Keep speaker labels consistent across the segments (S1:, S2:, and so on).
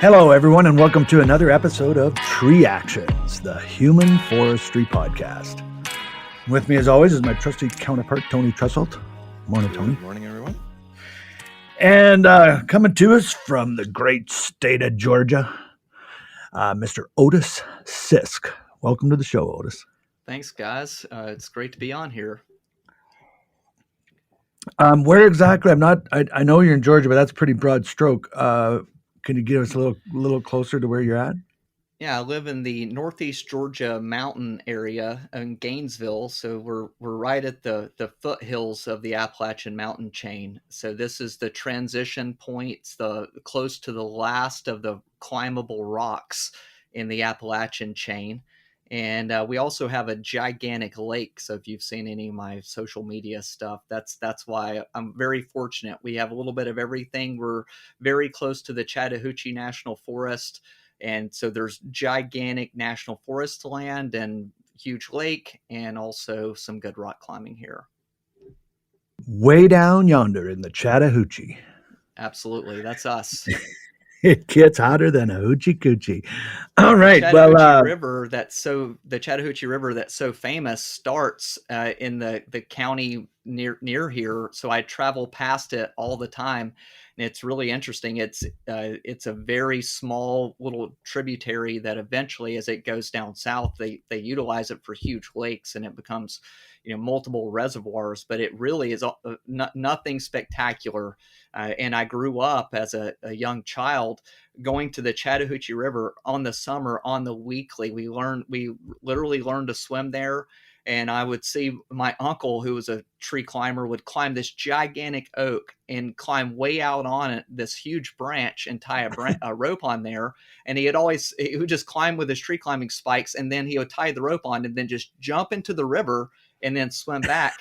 S1: Hello, everyone, and welcome to another episode of Tree Actions, the Human Forestry Podcast. With me, as always, is my trusty counterpart, Tony Trusselt. Morning, Tony.
S2: Good morning, everyone.
S1: And coming to us from the great state of Georgia, Mr. Odis Sisk. Welcome to the show, Odis.
S3: Thanks, guys. It's great to be on here.
S1: Where exactly? I know you're in Georgia, but that's a pretty broad stroke. Can you give us a little closer to where you're at?
S3: Yeah, I live in the Northeast Georgia mountain area in Gainesville, so we're right at the foothills of the Appalachian mountain chain. So this is the transition points, the close to the last of the climbable rocks in the Appalachian chain. And we also have a gigantic lake. So if you've seen any of my social media stuff, that's why I'm very fortunate. We have a little bit of everything. We're very close to the Chattahoochee National Forest. And so there's gigantic national forest land and huge lake, and also some good rock climbing here.
S1: Way down yonder in the Chattahoochee.
S3: Absolutely. That's us.
S1: It gets hotter than a hoochie coochie. All right.
S3: The Chattahoochee River that's so famous starts in the county near here. So I travel past it all the time. And it's really interesting. It's a very small little tributary that eventually, as it goes down south, they utilize it for huge lakes, and it becomes, multiple reservoirs. But it really is nothing spectacular. And I grew up as a young child going to the Chattahoochee River on the summer on the weekly. We literally learned to swim there. And I would see my uncle, who was a tree climber, would climb this gigantic oak and climb way out on it, this huge branch, and tie a rope on there. And he would just climb with his tree climbing spikes, and then he would tie the rope on and then just jump into the river and then swim back.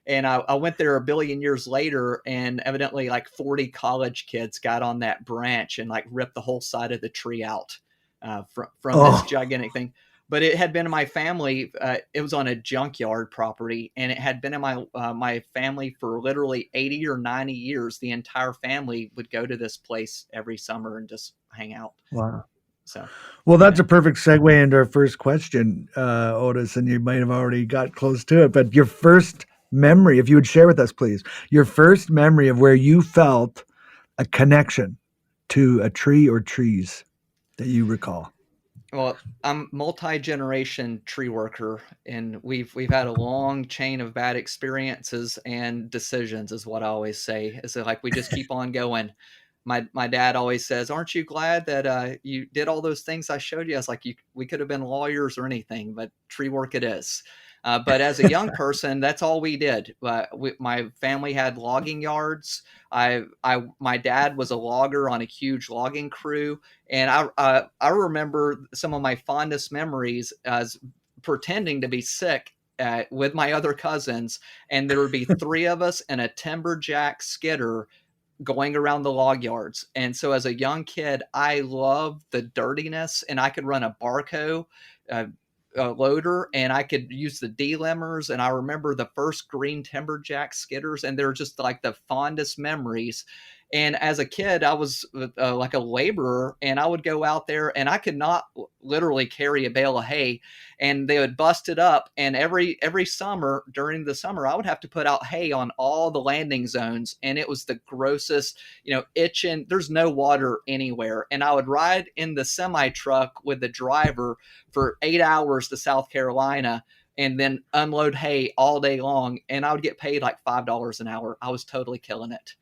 S3: And I went there a billion years later, and evidently like 40 college kids got on that branch and like ripped the whole side of the tree out from this gigantic thing. But it had been in my family. It was on a junkyard property, and it had been in my family for literally 80 or 90 years. The entire family would go to this place every summer and just hang out.
S1: Wow.
S3: So,
S1: well, that's a perfect segue into our first question, Odis, and you might have already got close to it. But your first memory, if you would share with us, please, your first memory of where you felt a connection to a tree or trees that you recall.
S3: Well, I'm multi-generation tree worker, and we've had a long chain of bad experiences and decisions, is what I always say. Is like we just keep on going. My dad always says, "Aren't you glad that you did all those things I showed you?" I was like, "We could have been lawyers or anything, but tree work it is." But as a young person, that's all we did. My family had logging yards. My dad was a logger on a huge logging crew. And I remember some of my fondest memories as pretending to be sick with my other cousins. And there would be three of us in a timberjack skidder going around the log yards. And so as a young kid, I loved the dirtiness, and I could run a Barco loader, and I could use the D-limbers. And I remember the first green timberjack skidders, and they're just like the fondest memories. And as a kid, I was like a laborer, and I would go out there, and I could not literally carry a bale of hay, and they would bust it up. And every summer, during the summer, I would have to put out hay on all the landing zones. And it was the grossest, itching. There's no water anywhere. And I would ride in the semi truck with the driver for 8 hours to South Carolina, and then unload hay all day long. And I would get paid like $5 an hour. I was totally killing it.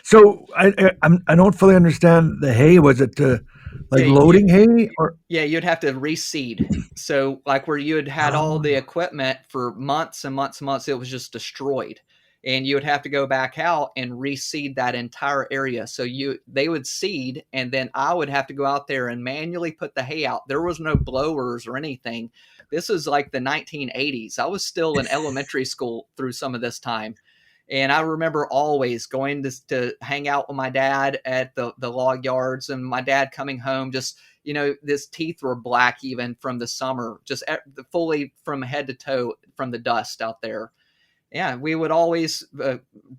S1: So I don't fully understand the hay. Was it loading hay, or?
S3: Yeah, you'd have to reseed. So like where you had all the equipment for months and months and months, it was just destroyed. And you would have to go back out and reseed that entire area. So they would seed, and then I would have to go out there and manually put the hay out. There was no blowers or anything. This was like the 1980s. I was still in elementary school through some of this time. And I remember always going to hang out with my dad at the log yards, and my dad coming home just, his teeth were black even from the summer, just fully from head to toe from the dust out there. Yeah, we would always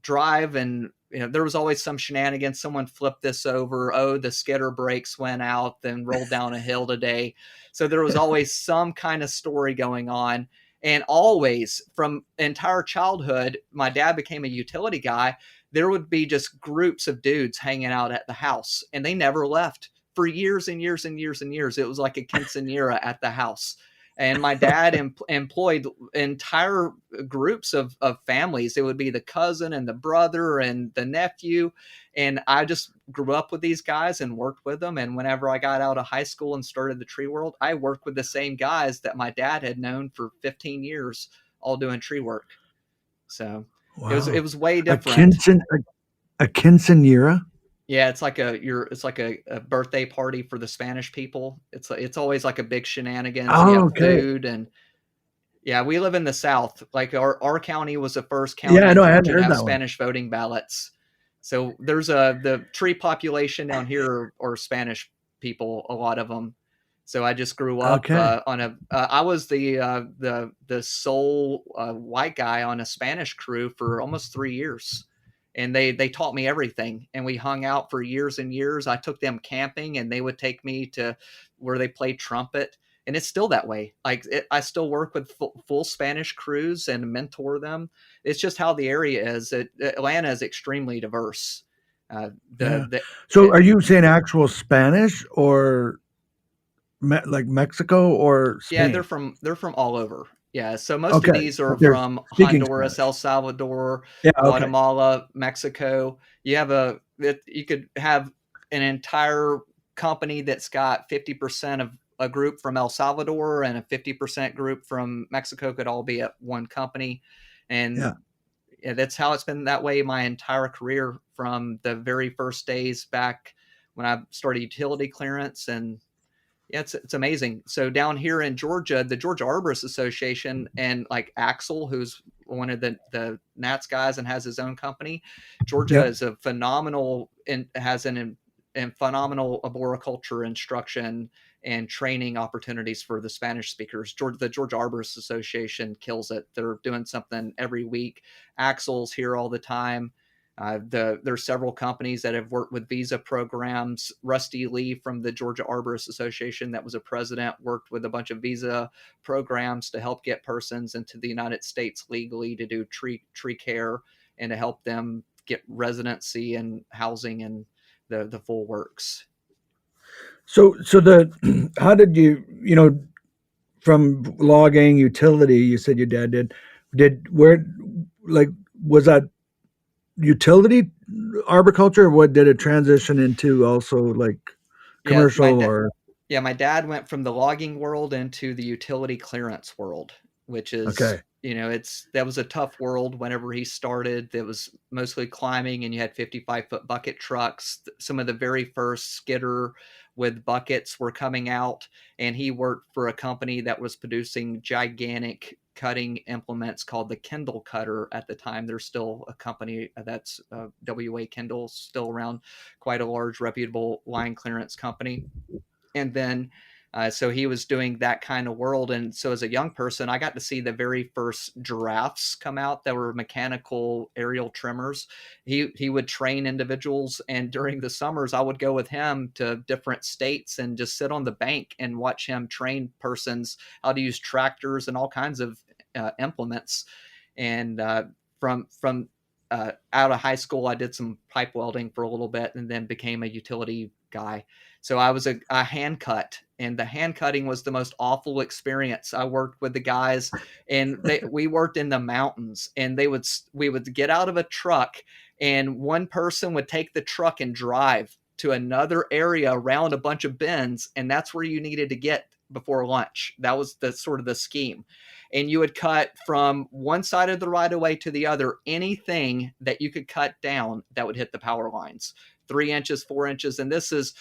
S3: drive and there was always some shenanigans. Someone flipped this over. Oh, the skidder brakes went out, then rolled down a hill today. So there was always some kind of story going on. And always from entire childhood, my dad became a utility guy. There would be just groups of dudes hanging out at the house, and they never left for years and years and years and years. It was like a quinceanera at the house. And my dad employed entire groups of families. It would be the cousin and the brother and the nephew. And I just grew up with these guys and worked with them. And whenever I got out of high school and started the tree world, I worked with the same guys that my dad had known for 15 years, all doing tree work. So
S1: Wow.
S3: it was way different.
S1: A quinceanera?
S3: Yeah, it's like a birthday party for the Spanish people. It's always like a big shenanigans.
S1: Oh,
S3: You have
S1: okay.
S3: food, and yeah, we live in the South. Like our county was the first county
S1: Yeah, I
S3: in
S1: know. I hadn't
S3: Georgia to
S1: heard
S3: have
S1: that one.
S3: Spanish voting ballots. So there's the tree population down here are Spanish people, a lot of them. So I just grew up
S1: Okay.
S3: I was the sole white guy on a Spanish crew for almost 3 years. And they taught me everything, and we hung out for years and years. I took them camping, and they would take me to where they played trumpet, and it's still that way. I still work with full Spanish crews and mentor them. It's just how the area is. Atlanta is extremely diverse.
S1: Yeah. So are you saying actual Spanish or like Mexico or
S3: Yeah,
S1: Spain?
S3: they're from all over. Yeah, so most of
S1: Okay.
S3: these are
S1: But they're
S3: from
S1: speaking
S3: Honduras,
S1: Spanish.
S3: El Salvador,
S1: Yeah. Okay.
S3: Guatemala, Mexico. You could have an entire company that's got 50% of a group from El Salvador and a 50% group from Mexico could all be at one company. And
S1: Yeah.
S3: that's how it's been that way my entire career from the very first days back when I started utility clearance. And yeah, it's amazing. So down here in Georgia, the Georgia Arborists Association and like Axel, who's one of the Nats guys and has his own company, Georgia
S1: Yep.
S3: is a phenomenal and has an phenomenal arboriculture instruction and training opportunities for the Spanish speakers. The Georgia Arborists Association kills it. They're doing something every week. Axel's here all the time. There's several companies that have worked with visa programs. Rusty Lee from the Georgia Arborists Association, that was a president, worked with a bunch of visa programs to help get persons into the United States legally to do tree care and to help them get residency and housing and the full works.
S1: So how did you from logging utility? You said your dad was that utility arboriculture? Or what did it transition into? Also like
S3: Yeah,
S1: commercial or
S3: my dad went from the logging world into the utility clearance world, which is,
S1: okay.
S3: That was a tough world whenever he started. It was mostly climbing, and you had 55-foot bucket trucks. Some of the very first skidder with buckets were coming out, and he worked for a company that was producing gigantic cutting implements called the Kindle Cutter at the time. There's still a company that's WA Kindle, still around, quite a large, reputable line clearance company. And then so he was doing that kind of world. And so as a young person, I got to see the very first giraffes come out that were mechanical aerial trimmers. He would train individuals, and during the summers I would go with him to different states and just sit on the bank and watch him train persons how to use tractors and all kinds of implements. And from out of high school, I did some pipe welding for a little bit and then became a utility guy. So I was a hand cut, and the hand cutting was the most awful experience. I worked with the guys, and we worked in the mountains, and we would get out of a truck, and one person would take the truck and drive to another area around a bunch of bends, and that's where you needed to get before lunch. That was the sort of the scheme. And you would cut from one side of the right of way to the other, anything that you could cut down that would hit the power lines, 3 inches, 4 inches. And this is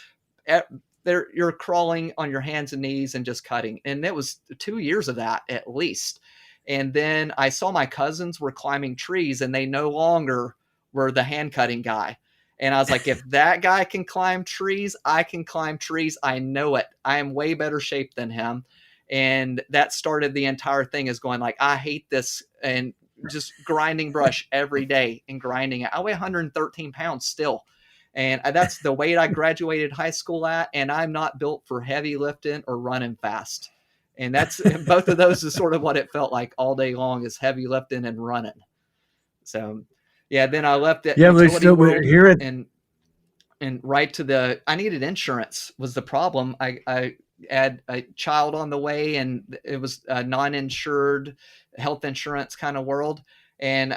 S3: there, you're crawling on your hands and knees and just cutting. And it was 2 years of that at least. And then I saw my cousins were climbing trees, and they no longer were the hand cutting guy. And I was like, if that guy can climb trees, I can climb trees. I know it. I am way better shape than him. And that started the entire thing, is going like, I hate this. And just grinding brush every day and grinding it. I weigh 113 pounds still. And that's the weight I graduated high school at. And I'm not built for heavy lifting or running fast. And that's both of those is sort of what it felt like all day long, is heavy lifting and running. So yeah, then I left that utility world
S1: hear it.
S3: And right to I needed insurance was the problem. I had a child on the way, and it was a non-insured health insurance kind of world. And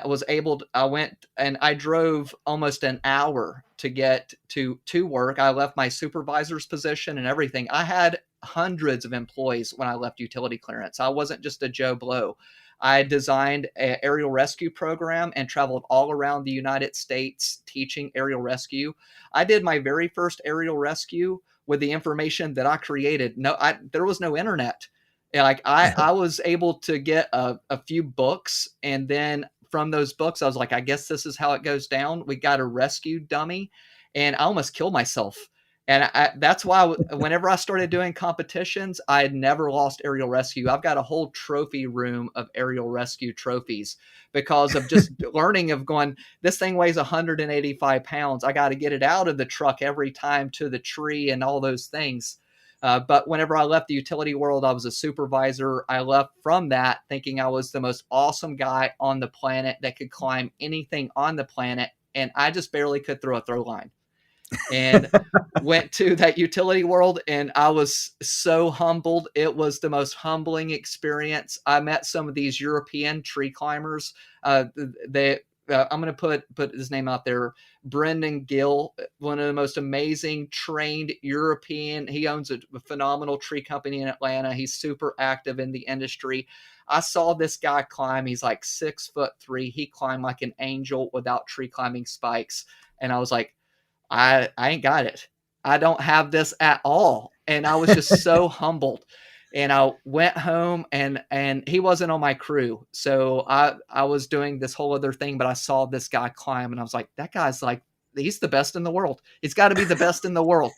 S3: I went and I drove almost an hour to get to work. I left my supervisor's position and everything. I had hundreds of employees when I left utility clearance. I wasn't just a Joe Blow. I designed an aerial rescue program and traveled all around the United States teaching aerial rescue. I did my very first aerial rescue with the information that I created. There was no internet. Like I was able to get a few books, and then from those books, I was like, I guess this is how it goes down. We got a rescue dummy, and I almost killed myself. And that's why whenever I started doing competitions, I had never lost aerial rescue. I've got a whole trophy room of aerial rescue trophies because of just learning of going, this thing weighs 185 pounds. I got to get it out of the truck every time to the tree and all those things. But whenever I left the utility world, I was a supervisor. I left from that thinking I was the most awesome guy on the planet that could climb anything on the planet. And I just barely could throw a throw line. And went to that utility world, and I was so humbled. It was the most humbling experience. I met some of these European tree climbers. I'm going to put his name out there. Brendan Gill, one of the most amazing trained European. He owns a phenomenal tree company in Atlanta. He's super active in the industry. I saw this guy climb. He's like 6'3". He climbed like an angel without tree climbing spikes. And I was like, I ain't got it. I don't have this at all. And I was just so humbled. And I went home, and he wasn't on my crew. So I was doing this whole other thing, but I saw this guy climb, and I was like, that guy's like, he's the best in the world. He's got to be the best in the world.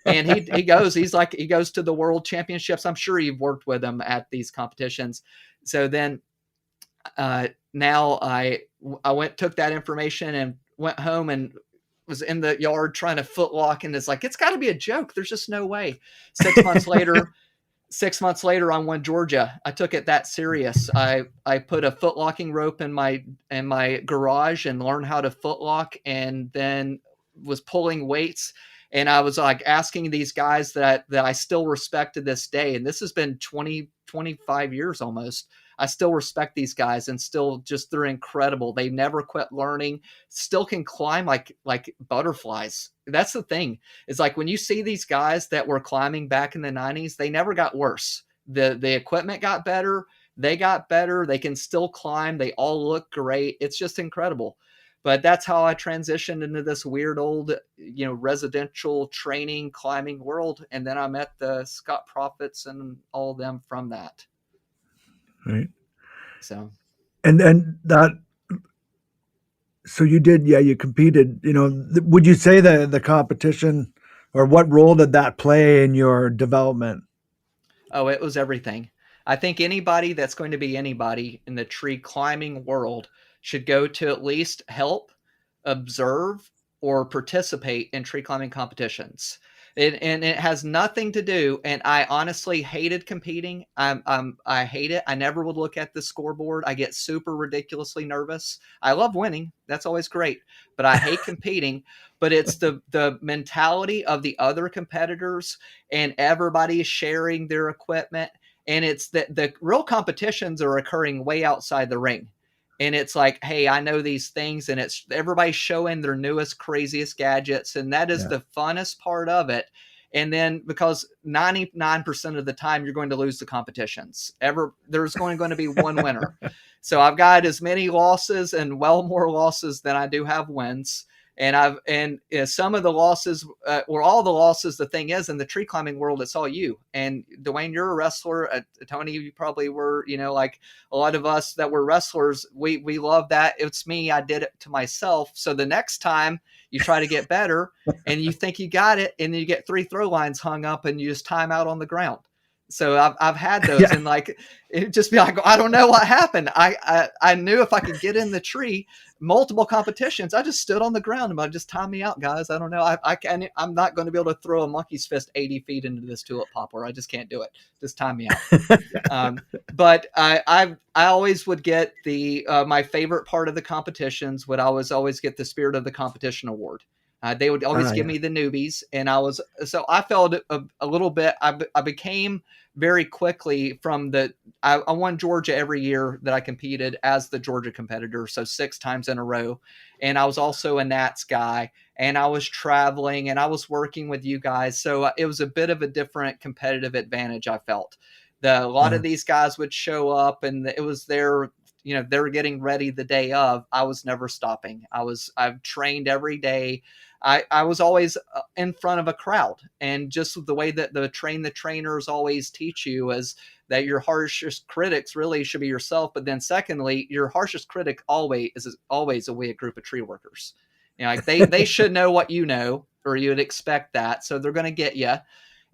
S3: And he goes to the world championships. I'm sure you've worked with him at these competitions. So then now I took that information and went home and was in the yard trying to footlock, and it's like, it's got to be a joke. There's just no way. 6 months later on One Georgia, I took it that serious. I put a footlocking rope in my garage and learned how to footlock, and then was pulling weights. And I was like asking these guys that I still respect to this day. And this has been 25 years almost. I still respect these guys, and still just, they're incredible. They never quit learning, still can climb like butterflies. That's the thing. It's like when you see these guys that were climbing back in the 90s, they never got worse. The equipment got better. They got better. They can still climb. They all look great. It's just incredible. But that's how I transitioned into this weird old, residential training climbing world. And then I met the Scott Prophets and all of them from that.
S1: Right.
S3: So,
S1: and that, so you did, you competed, would you say the competition, or what role did that play in your development?
S3: Oh, it was everything. I think anybody that's going to be anybody in the tree climbing world should go to at least help, observe, or participate in tree climbing competitions. And it has nothing to do. And I honestly hated competing. I hate it. I never would look at the scoreboard. I get super ridiculously nervous. I love winning. That's always great. But I hate competing. But it's the mentality of the other competitors, and everybody is sharing their equipment. And it's the real competitions are occurring way outside the ring. And it's like, hey, I know these things, and it's everybody showing their newest, craziest gadgets. And that is the funnest part of it. And then because 99% of the time you're going to lose the competitions. There's going to be one winner. So I've got as many losses, and well more losses than I do have wins. And some of the losses, or all the losses, the thing is, in the tree climbing world, it's all you. And Dwayne, you're a wrestler. Tony, you probably were, like a lot of us that were wrestlers, we love that. It's me. I did it to myself. So the next time you try to get better and you think you got it, and then you get 3 throw lines hung up and you just time out on the ground. So I've had those,
S1: Yeah.
S3: and like it just be like, I don't know what happened. I knew if I could get in the tree, multiple competitions, I just stood on the ground and I just time me out, guys. I don't know. I'm not going to be able to throw a monkey's fist 80 feet into this tulip poplar. I just can't do it. Just time me out. But I always would get the my favorite part of the competitions would always get the Spirit of the Competition award. They would always give me the newbies, and I felt a little bit. I became very quickly from I won Georgia every year that I competed as the Georgia competitor, so 6 times in a row, and I was also a Nats guy, and I was traveling and I was working with you guys, so it was a bit of a different competitive advantage. I felt a lot of these guys would show up, and it was their they were getting ready the day of. I was never stopping. I've trained every day. I was always in front of a crowd, and just the way that the trainers always teach you is that your harshest critics really should be yourself. But then secondly, your harshest critic always a group of tree workers. Like they should know what you know, or you would expect that. So they're going to get you.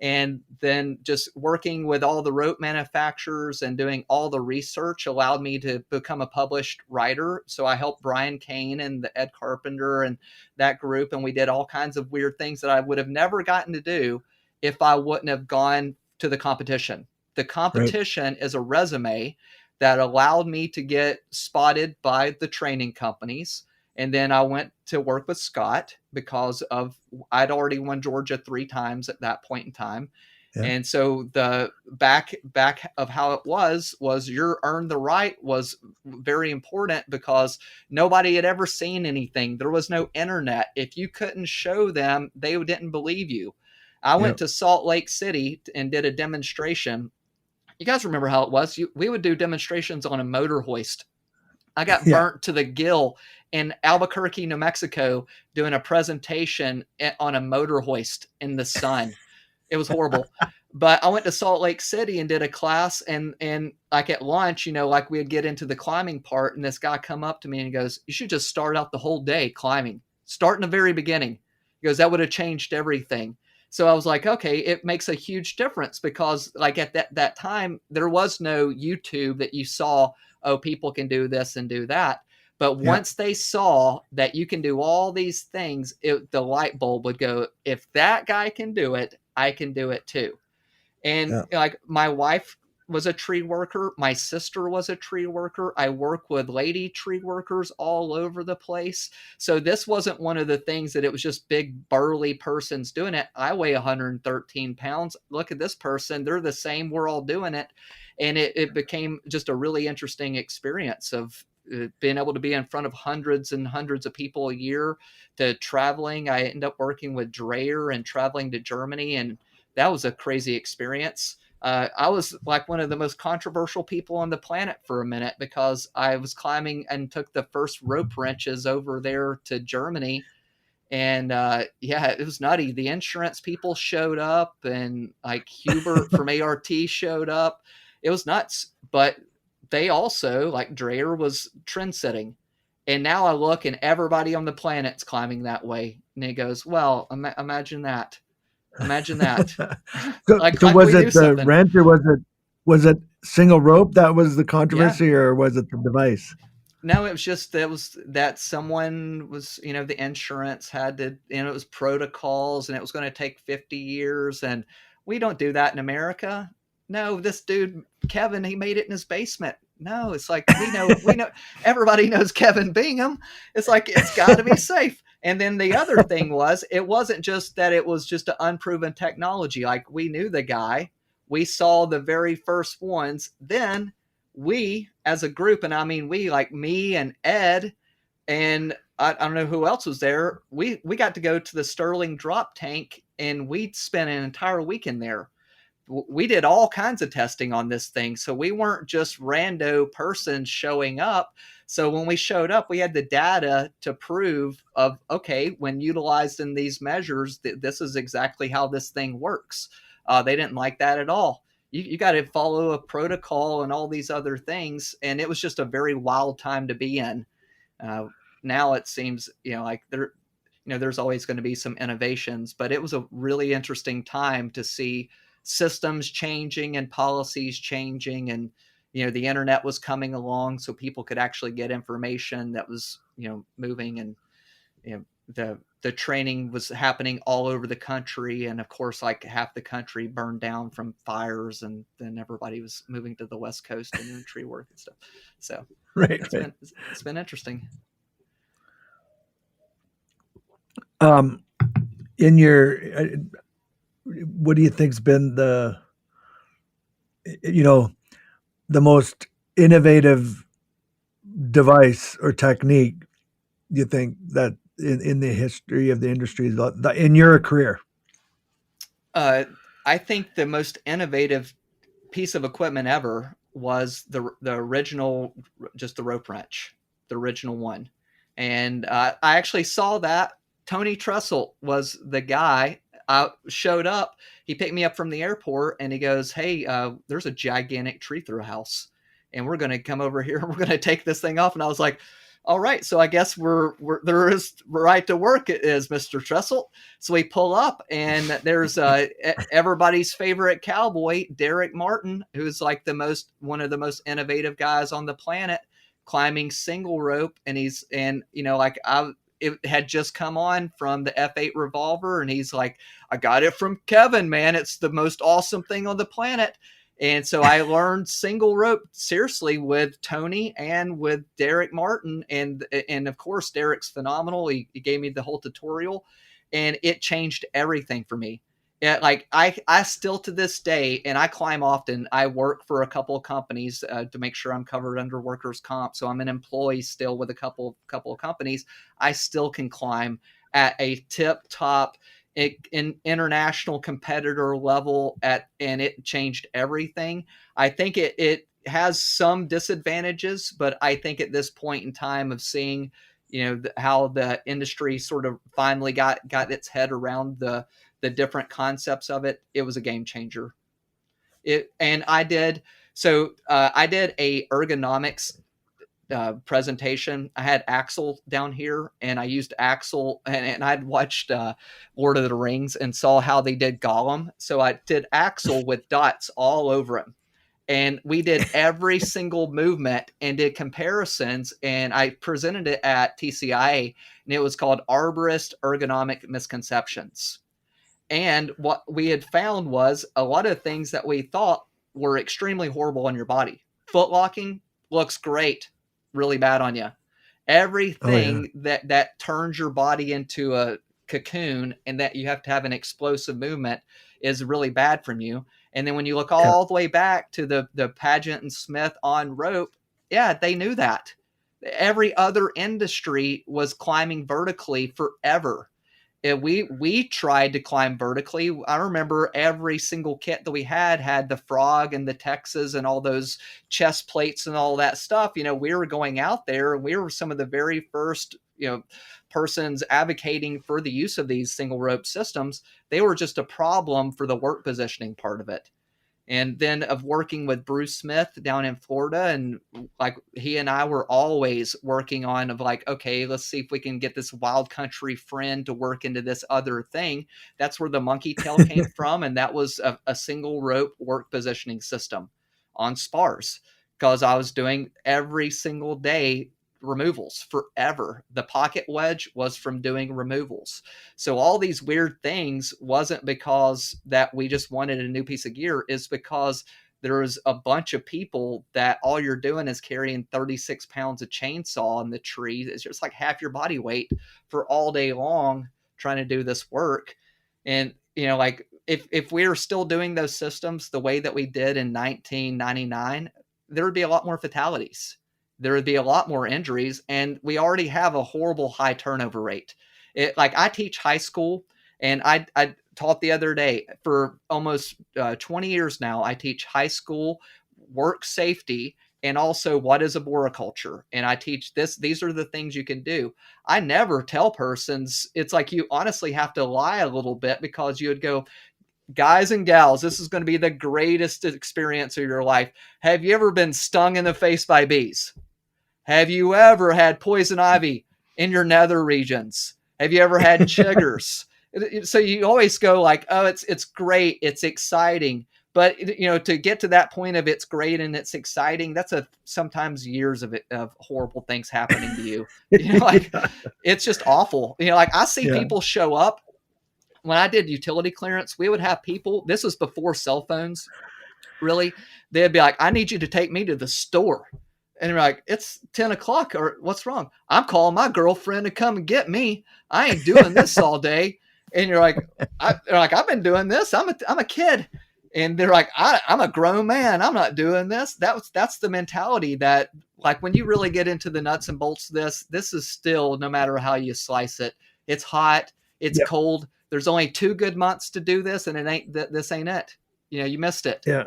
S3: And then just working with all the rope manufacturers and doing all the research allowed me to become a published writer. So I helped Brian Kane and the Ed Carpenter and that group, and we did all kinds of weird things that I would have never gotten to do if I wouldn't have gone to the competition. The competition is a resume that allowed me to get spotted by the training companies. And then I went to work with Scott because I'd already won Georgia 3 times at that point in time. Yeah. And so the back of how it was your earn the right was very important because nobody had ever seen anything. There was no internet. If you couldn't show them, they didn't believe you. I went to Salt Lake City and did a demonstration. You guys remember how it was? We would do demonstrations on a motor hoist. I got burnt to the gill in Albuquerque, New Mexico, doing a presentation on a motor hoist in the sun. It was horrible. But I went to Salt Lake City and did a class, and like at lunch, like we'd get into the climbing part, and this guy come up to me and he goes, "You should just start out the whole day climbing. Start in the very beginning." He goes, "That would have changed everything." So I was like, okay, it makes a huge difference because like at that time, there was no YouTube that you saw, oh, people can do this and do that. But once they saw that you can do all these things, the light bulb would go, if that guy can do it, I can do it too. And like my wife was a tree worker. My sister was a tree worker. I work with lady tree workers all over the place. So this wasn't one of the things that it was just big burly persons doing it. I weigh 113 pounds. Look at this person. They're the same. We're all doing it. And it became just a really interesting experience of being able to be in front of hundreds and hundreds of people a year, to traveling. I ended up working with Dreyer and traveling to Germany, and that was a crazy experience. I was like one of the most controversial people on the planet for a minute because I was climbing and took the first rope wrenches over there to Germany. And it was nutty. The insurance people showed up, and like Hubert from ART showed up. It was nuts. But they also, like Dreyer was trend setting. And now I look and everybody on the planet's climbing that way. And he goes, well, imagine that. Imagine that.
S1: So was it the wrench, or was it single rope that was the controversy, or was it the device?
S3: No, it was just that someone was, the insurance had to, it was protocols, and it was going to take 50 years, and we don't do that in America. No, this dude Kevin, he made it in his basement. No, it's like we know everybody knows Kevin Bingham. It's like it's got to be safe. And then the other thing was, it wasn't just that it was just an unproven technology. Like we knew the guy, we saw the very first ones. Then we, as a group, and I mean we, like me and Ed, and I don't know who else was there. We got to go to the Sterling drop tank, and we spent an entire weekend there. We did all kinds of testing on this thing. So we weren't just rando persons showing up. So when we showed up, we had the data to prove of, okay, when utilized in these measures, this is exactly how this thing works. They didn't like that at all. You got to follow a protocol and all these other things. And it was just a very wild time to be in. Now it seems, like there's always going to be some innovations, but it was a really interesting time to see systems changing and policies changing, and the internet was coming along, so people could actually get information that was moving, and the training was happening all over the country, and of course, like, half the country burned down from fires, and then everybody was moving to the West Coast and doing tree work and stuff. So
S1: Right.
S3: it's been interesting.
S1: In your, what do you think's been the most innovative device or technique you think that in the history of the industry in your career?
S3: I think the most innovative piece of equipment ever was the original, just the rope wrench, the original one. And I actually saw that. Tony Trestle was the guy. I showed up. He picked me up from the airport, and he goes, "Hey, there's a gigantic tree throw house, and we're going to come over here, and we're going to take this thing off." And I was like, "All right, so I guess we're there is right to work, it is, Mr. Trestle." So we pull up, and there's everybody's favorite cowboy, Derek Martin, who's like one of the most innovative guys on the planet, climbing single rope. And it had just come on from the F8 revolver, and he's like, "I got it from Kevin, man. It's the most awesome thing on the planet." And so I learned single rope seriously with Tony and with Derek Martin. And of course, Derek's phenomenal. He gave me the whole tutorial, and it changed everything for me. Yeah, like I still to this day, and I climb often. I work for a couple of companies to make sure I'm covered under workers' comp. So I'm an employee still with a couple of companies. I still can climb at a tip top in international competitor level and it changed everything. I think it has some disadvantages, but I think at this point in time of seeing, how the industry sort of finally got its head around the different concepts of it, it was a game changer. I did a ergonomics presentation. I had Axel down here, and I used Axel, and I'd watched Lord of the Rings and saw how they did Gollum. So I did Axel with dots all over him. And we did every single movement and did comparisons, and I presented it at TCIA, and it was called Arborist Ergonomic Misconceptions. And what we had found was a lot of things that we thought were extremely horrible on your body. Foot locking looks great, really bad on you. Everything that turns your body into a cocoon and that you have to have an explosive movement is really bad from you. And then when you look all the way back to the Pageant and Smith on rope, yeah, they knew that. Every other industry was climbing vertically forever. We tried to climb vertically. I remember every single kit that we had the frog and the Texas and all those chest plates and all that stuff. We were going out there, and we were some of the very first, persons advocating for the use of these single rope systems. They were just a problem for the work positioning part of it. And then of working with Bruce Smith down in Florida, and like he and I were always working on of like, okay, let's see if we can get this wild country friend to work into this other thing. That's where the monkey tail came from. And that was a single rope work positioning system on spars, because I was doing every single day removals forever. The pocket wedge was from doing removals. So all these weird things wasn't because that we just wanted a new piece of gear, is because there's a bunch of people that all you're doing is carrying 36 pounds of chainsaw in the tree. It's just like half your body weight for all day long trying to do this work. And like if we were still doing those systems the way that we did in 1999, there would be a lot more fatalities. There would be a lot more injuries, and we already have a horrible high turnover rate. Like I teach high school, and I taught the other day for almost 20 years now. I teach high school work safety and also what is arboriculture. And I teach this. These are the things you can do. I never tell persons, it's like you honestly have to lie a little bit, because you would go, guys and gals, this is going to be the greatest experience of your life. Have you ever been stung in the face by bees? Have you ever had poison ivy in your nether regions? Have you ever had chiggers? So you always go like, oh, it's great, it's exciting. But to get to that point of it's great and it's exciting, that's sometimes years of horrible things happening to you. Like
S1: Yeah.
S3: it's just awful. Like I see
S1: Yeah.
S3: people show up. When I did utility clearance, we would have people. This was before cell phones. Really, they'd be like, "I need you to take me to the store," and you're like, "It's 10 o'clock, or what's wrong? I'm calling my girlfriend to come and get me. I ain't doing this all day." And you're like, "I've been doing this. I'm a kid." And they're like, I'm a grown man. I'm not doing this. That's the mentality that, like, when you really get into the nuts and bolts of this is still, no matter how you slice it, it's hot, it's cold. There's only 2 good months to do this, and this ain't it. You missed it.
S1: Yeah.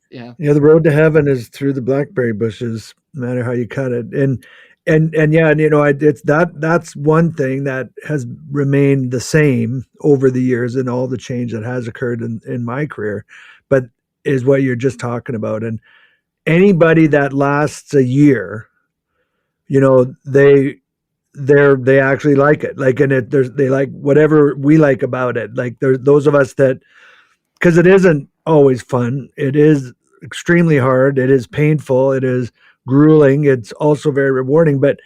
S3: Yeah.
S1: The road to heaven is through the blackberry bushes, no matter how you cut it. And yeah, it's that's one thing that has remained the same over the years and all the change that has occurred in my career, but is what you're just talking about. And anybody that lasts a year, they actually like it. Like, and they like whatever we like about it. Like, there's those of us that, because it isn't always fun. It is extremely hard. It is painful. It is grueling. It's also very rewarding, but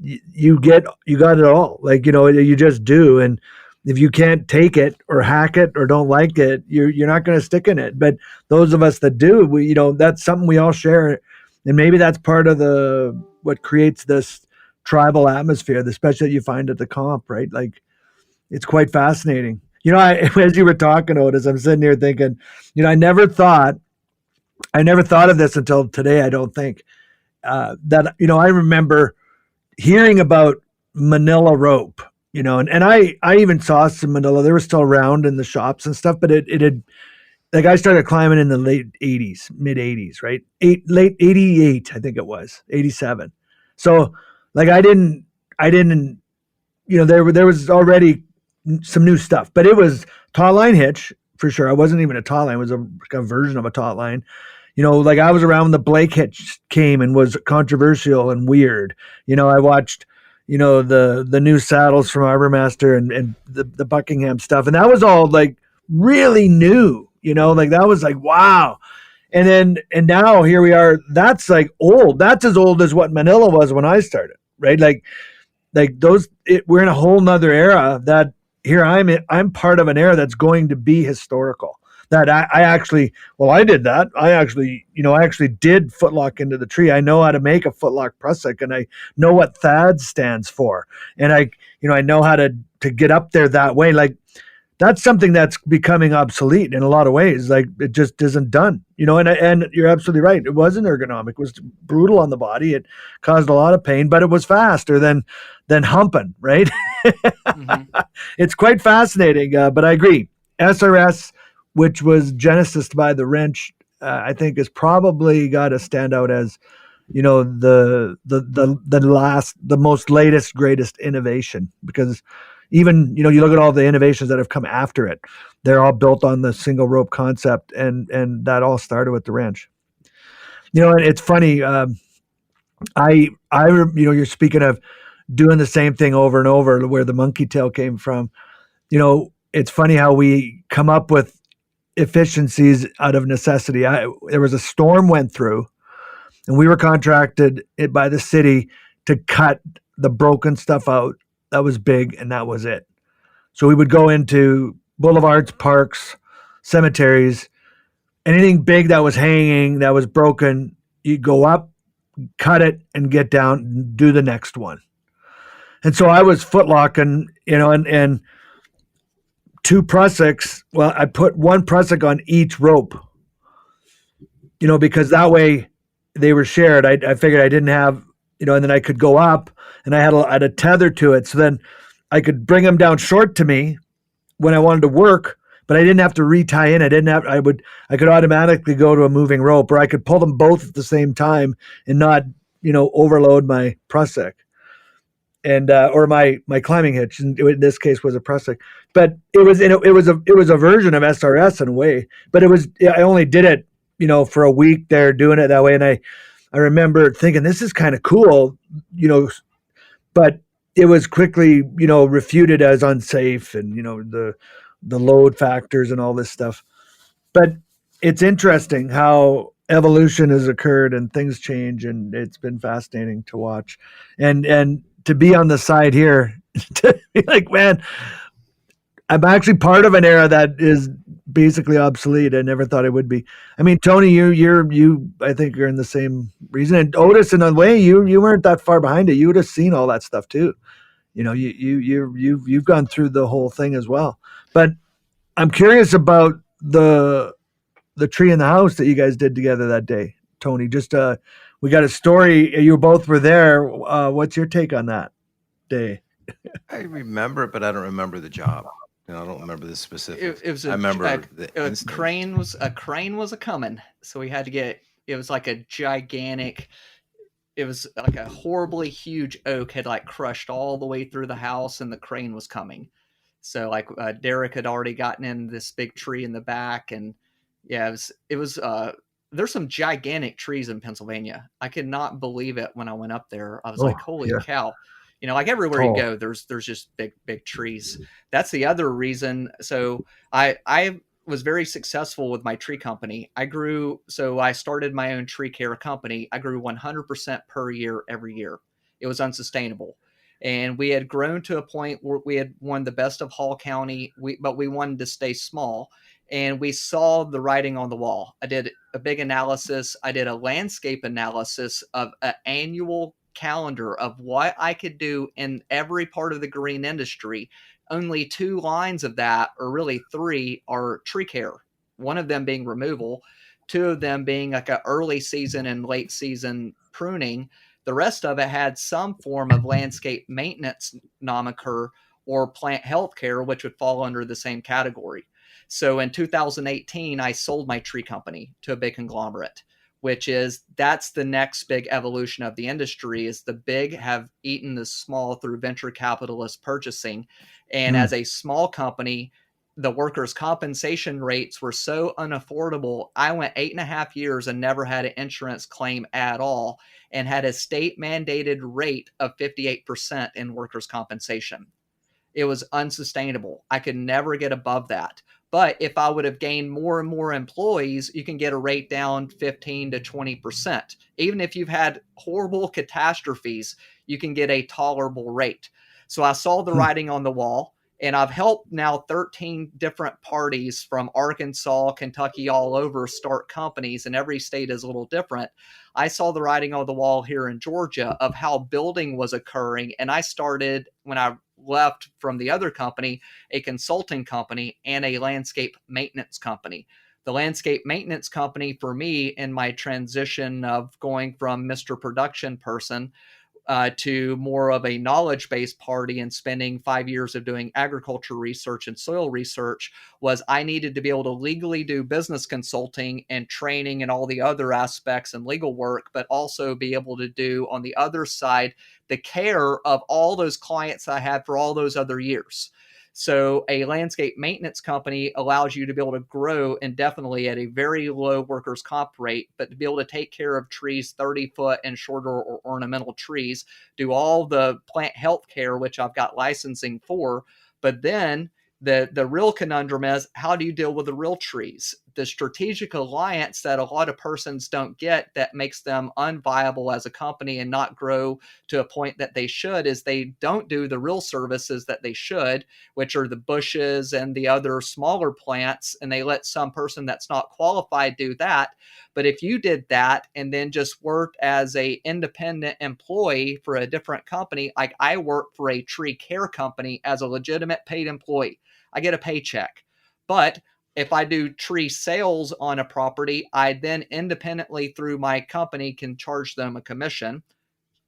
S1: you got it all. Like, you just do. And if you can't take it or hack it or don't like it, you're not going to stick in it. But those of us that do, that's something we all share. And maybe that's part of what creates this tribal atmosphere, especially that you find at the comp, right? Like, it's quite fascinating. As you were talking, Otis, I'm sitting here thinking, I never thought of this until today. I don't think that, I remember hearing about Manila rope, and I even saw some Manila. They were still around in the shops and stuff, but it had, like, I started climbing in the late 80s, mid 80s, right? Late 88, I think it was 87. So, like, I didn't, there was already some new stuff, but it was taut line hitch for sure. I wasn't even a taut line. It was a version of a taut line. Like, I was around when the Blake hitch came and was controversial and weird. I watched, the new saddles from Arbormaster and the Buckingham stuff. And that was all like really new, like that was like, wow. And now here we are. That's like old. That's as old as what Manila was when I started, right? Like we're in a whole nother era that here I'm part of an era that's going to be historical. That I actually did that. I actually did footlock into the tree. I know how to make a footlock prusik, and I know what THAD stands for. And I know how to get up there that way. Like, that's something that's becoming obsolete in a lot of ways. Like, it just isn't done, and you're absolutely right. It wasn't ergonomic. It was brutal on the body. It caused a lot of pain, but it was faster than humping, right? Mm-hmm. It's quite fascinating, but I agree. SRS, which was genesised by the wrench, I think has probably got to stand out as, the most latest, greatest innovation, because even, you look at all the innovations that have come after it, they're all built on the single rope concept, and that all started with the wrench. And it's funny, you're speaking of doing the same thing over and over, where the monkey tail came from. It's funny how we come up with efficiencies out of necessity. There was a storm went through, and we were contracted by the city to cut the broken stuff out. That was big, and that was it. So we would go into boulevards, parks, cemeteries, anything big that was hanging, that was broken, you go up, cut it, and get down and do the next one. And so I was footlocking, and 2 prusiks. Well, I put 1 prusik on each rope, because that way they were shared. I figured I didn't have, and then I could go up, and I had a tether to it. So then I could bring them down short to me when I wanted to work, but I didn't have to retie in. I could automatically go to a moving rope, or I could pull them both at the same time and not, overload my prusik. And or my climbing hitch, in this case, was a prusik, but it was a version of SRS in a way. But I only did it, for a week there, doing it that way. And I remember thinking, this is kind of cool, but it was quickly, refuted as unsafe, and the load factors and all this stuff. But it's interesting how evolution has occurred and things change, and it's been fascinating to watch, and to be on the side here, to be like, man, I'm actually part of an era that is basically obsolete. I never thought it would be. I mean, Tony, you. I think you're in the same reason. And Otis, in a way, you weren't that far behind it. You would have seen all that stuff too. You've gone through the whole thing as well. But I'm curious about the tree in the house that you guys did together that day, Tony. Just we got a story. You both were there. What's your take on that day?
S2: I remember it, but I don't remember the job. I don't remember the specifics.
S3: It was
S2: I remember the
S3: a
S2: incident.
S3: crane was a coming, so we had to get. It was like a gigantic. It was like a horribly huge oak had like crushed all the way through the house, and the crane was coming. So like Derek had already gotten in this big tree in the back, and yeah, it was. There's some gigantic trees in Pennsylvania. I could not believe it when I went up there. I was like, holy cow. Like everywhere you go, there's just big trees. That's the other reason. So I was very successful with my tree company. I started my own tree care company. I grew 100% per year every year. It was unsustainable. And we had grown to a point where we had won the best of Hall County, but we wanted to stay small. And we saw the writing on the wall. I did a big analysis. I did a landscape analysis of an annual calendar of what I could do in every part of the green industry. Only 2 lines of that, or really 3, are tree care. One of them being removal, 2 of them being like an early season and late season pruning. The rest of it had some form of landscape maintenance nomenclature or plant health care, which would fall under the same category. So in 2018, I sold my tree company to a big conglomerate, that's the next big evolution of the industry, is the big have eaten the small through venture capitalist purchasing. And as a small company, the workers' compensation rates were so unaffordable. I went 8.5 years and never had an insurance claim at all, and had a state mandated rate of 58% in workers' compensation. It was unsustainable. I could never get above that. But if I would have gained more and more employees, you can get a rate down 15 to 20%. Even if you've had horrible catastrophes, you can get a tolerable rate. So I saw the writing on the wall, and I've helped now 13 different parties from Arkansas, Kentucky, all over start companies, and every state is a little different. I saw the writing on the wall here in Georgia of how building was occurring. And I started, when I left from the other company, a consulting company and a landscape maintenance company. The landscape maintenance company for me, in my transition of going from Mr. Production person to more of a knowledge-based party and spending 5 years of doing agriculture research and soil research, was I needed to be able to legally do business consulting and training and all the other aspects and legal work, but also be able to do on the other side the care of all those clients I had for all those other years. So a landscape maintenance company allows you to be able to grow indefinitely at a very low workers' comp rate, but to be able to take care of trees 30 foot and shorter or ornamental trees, do all the plant health care, which I've got licensing for. But then the real conundrum is, how do you deal with the real trees? The strategic alliance that a lot of persons don't get, that makes them unviable as a company and not grow to a point that they should, is they don't do the real services that they should, which are the bushes and the other smaller plants, and they let some person that's not qualified do that. But if you did that and then just worked as a independent employee for a different company, like I work for a tree care company as a legitimate paid employee, I get a paycheck. But if I do tree sales on a property, I then independently through my company can charge them a commission,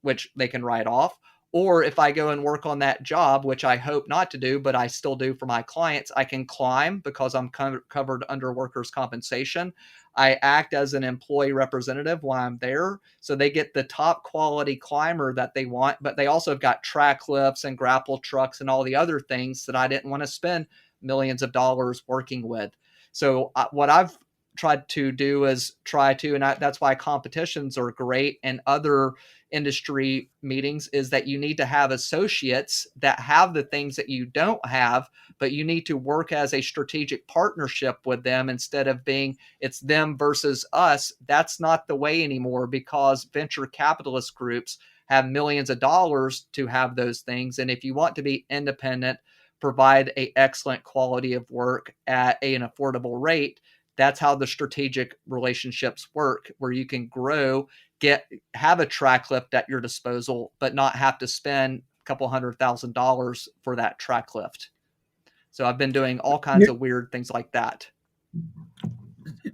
S3: which they can write off. Or if I go and work on that job, which I hope not to do, but I still do for my clients, I can climb because I'm covered under workers' compensation. I act as an employee representative while I'm there. So they get the top quality climber that they want, but they also have got track lifts and grapple trucks and all the other things that I didn't want to spend millions of dollars working with. So what I've tried to do is and that's why competitions are great, and other industry meetings is that you need to have associates that have the things that you don't have, but you need to work as a strategic partnership with them instead of being it's them versus us. That's not the way anymore, because venture capitalist groups have millions of dollars to have those things. And if you want to be independent, provide an excellent quality of work at an affordable rate, that's how the strategic relationships work, where you can grow, have a track lift at your disposal, but not have to spend a couple $100,000 for that track lift. So I've been doing all kinds of weird things like that.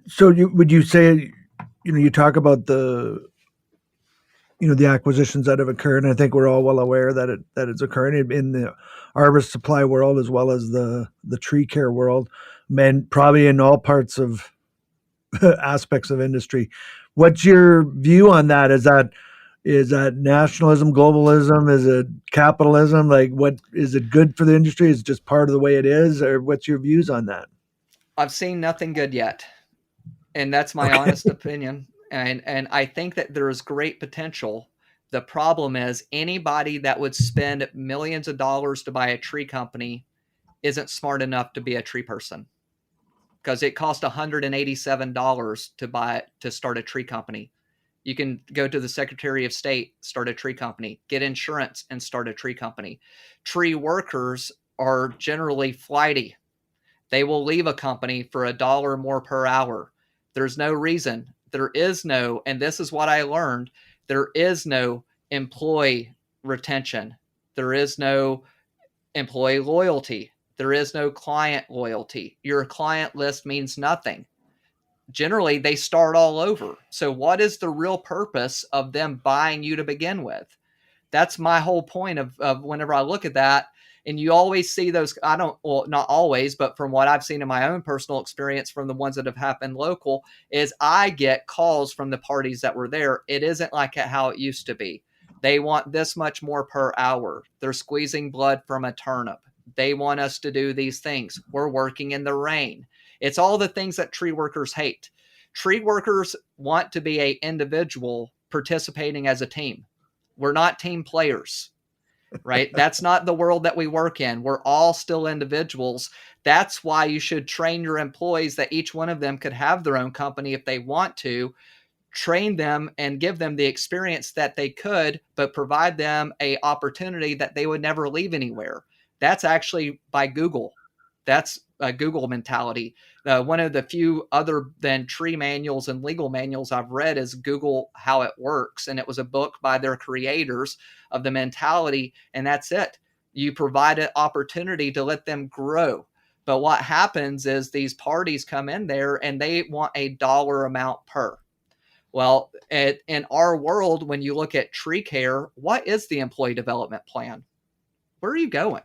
S1: So would you say, you talk about the acquisitions that have occurred, and I think we're all well aware that it's occurring in the arborist supply world as well as the tree care world, and probably in all parts of aspects of industry. What's your view on that? Is that nationalism, globalism? Is it capitalism? Like, what is it good for the industry? Is it just part of the way it is, or what's your views on that?
S3: I've seen nothing good yet, and that's my honest opinion. And I think that there is great potential. The problem is anybody that would spend millions of dollars to buy a tree company isn't smart enough to be a tree person, because it costs $187 to start a tree company. You can go to the Secretary of State, start a tree company, get insurance, and start a tree company. Tree workers are generally flighty. They will leave a company for $1 more per hour. There's no reason. There is no, and this is what I learned, there is no employee retention. There is no employee loyalty. There is no client loyalty. Your client list means nothing. Generally, they start all over. So what is the real purpose of them buying you to begin with? That's my whole point of whenever I look at that. And you always see those, not always, but from what I've seen in my own personal experience from the ones that have happened local, is I get calls from the parties that were there. It isn't like how it used to be. They want this much more per hour. They're squeezing blood from a turnip. They want us to do these things. We're working in the rain. It's all the things that tree workers hate. Tree workers want to be an individual participating as a team. We're not team players, right? That's not the world that we work in. We're all still individuals. That's why you should train your employees that each one of them could have their own company if they want to. Train them and give them the experience that they could, but provide them an opportunity that they would never leave anywhere. That's actually by Google. That's a Google mentality. One of the few other than tree manuals and legal manuals I've read is Google How It Works. And it was a book by their creators of the mentality. And that's it. You provide an opportunity to let them grow. But what happens is these parties come in there and they want a dollar amount per. Well, in our world, when you look at tree care, what is the employee development plan? Where are you going?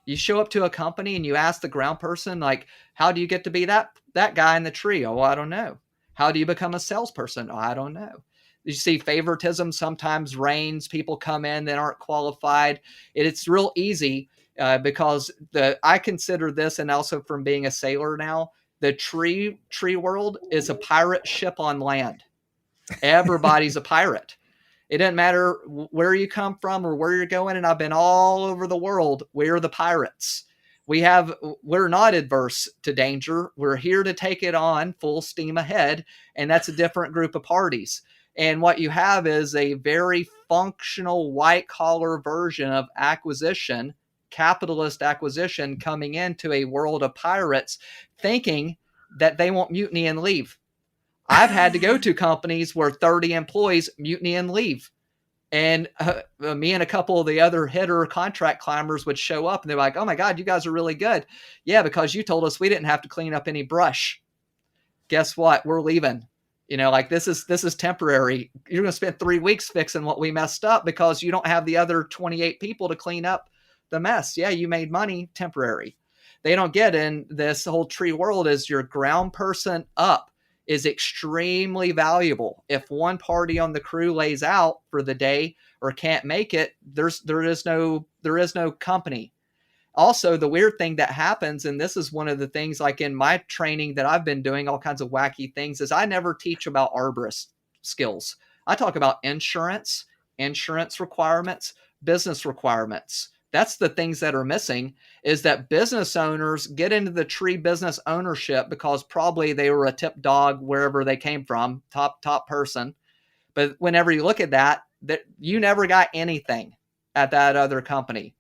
S3: You show up to a company and you ask the ground person, like, how do you get to be that guy in the tree? Oh, I don't know. How do you become a salesperson? Oh, I don't know. You see favoritism sometimes reigns. People come in that aren't qualified. It's real easy because I consider this, and also from being a sailor now, the tree world is a pirate ship on land. Everybody's a pirate. It doesn't matter where you come from or where you're going. And I've been all over the world. We're the pirates. We're not adverse to danger. We're here to take it on full steam ahead. And that's a different group of parties. And what you have is a very functional white collar version of acquisition, capitalist acquisition, coming into a world of pirates thinking that they won't mutiny and leave. I've had to go to companies where 30 employees mutiny and leave. And me and a couple of the other hitter contract climbers would show up and they're like, oh my God, you guys are really good. Yeah, because you told us we didn't have to clean up any brush. Guess what? We're leaving. Like this is temporary. You're going to spend 3 weeks fixing what we messed up because you don't have the other 28 people to clean up the mess. Yeah, you made money, temporary. They don't get in this whole tree world is your ground person up is extremely valuable. If one party on the crew lays out for the day or can't make it, there is no company. Also, the weird thing that happens, and this is one of the things like in my training that I've been doing all kinds of wacky things, is I never teach about arborist skills. I talk about insurance, insurance requirements, business requirements. That's the things that are missing, is that business owners get into the tree business ownership because probably they were a tip dog wherever they came from, top person. But whenever you look at that you never got anything at that other company.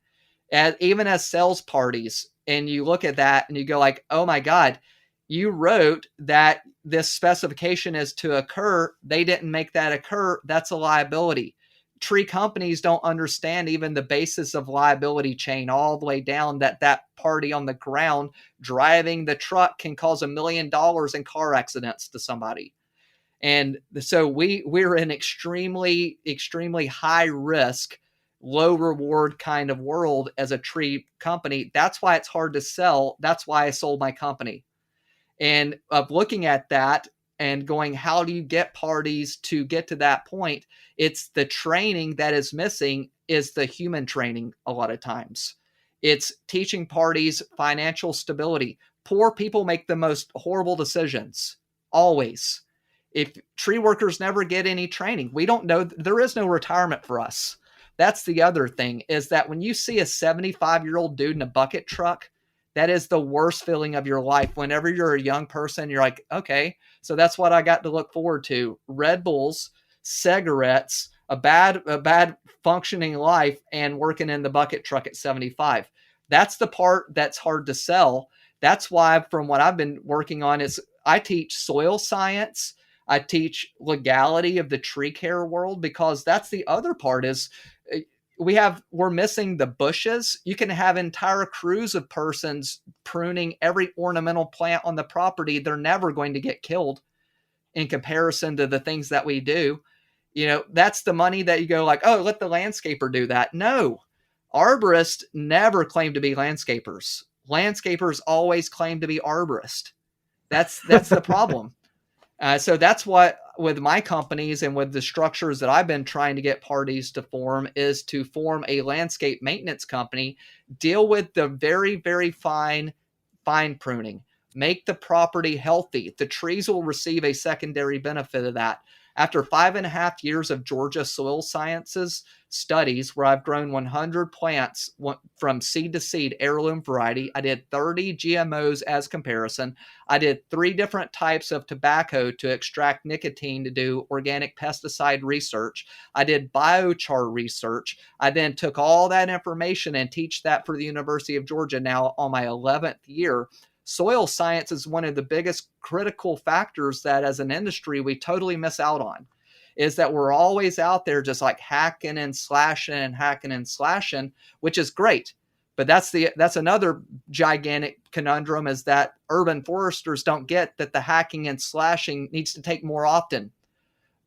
S3: Even as sales parties, and you look at that and you go like, oh my God, you wrote that this specification is to occur. They didn't make that occur. That's a liability. Tree companies don't understand even the basis of liability chain all the way down, that party on the ground driving the truck can cause $1 million in car accidents to somebody. And so we're in extremely, extremely high risk, low reward kind of world as a tree company. That's why it's hard to sell. That's why I sold my company. And of looking at that and going, how do you get parties to get to that point? It's the training that is missing, is the human training a lot of times. It's teaching parties financial stability. Poor people make the most horrible decisions, always. If tree workers never get any training, we don't know, there is no retirement for us. That's the other thing, is that when you see a 75-year-old dude in a bucket truck, that is the worst feeling of your life. Whenever you're a young person, you're like, okay, so that's what I got to look forward to. Red Bulls, cigarettes, a bad functioning life, and working in the bucket truck at 75. That's the part that's hard to sell. That's why, from what I've been working on, is I teach soil science. I teach legality of the tree care world, because that's the other part, is we're missing the bushes. You can have entire crews of persons pruning every ornamental plant on the property. They're never going to get killed in comparison to the things that we do. That's the money that you go like, oh, let the landscaper do that. No, arborists never claim to be landscapers. Landscapers always claim to be arborists. That's the problem. So that's what, with my companies and with the structures that I've been trying to get parties to form, is to form a landscape maintenance company, deal with the very, very fine pruning, make the property healthy. The trees will receive a secondary benefit of that. After 5.5 years of Georgia soil sciences studies, where I've grown 100 plants from seed to seed, heirloom variety, I did 30 GMOs as comparison. I did 3 different types of tobacco to extract nicotine to do organic pesticide research. I did biochar research. I then took all that information and teach that for the University of Georgia now on my 11th year. Soil science is one of the biggest critical factors that as an industry we totally miss out on, is that we're always out there just like hacking and slashing, which is great. But that's another gigantic conundrum, is that urban foresters don't get that the hacking and slashing needs to take more often.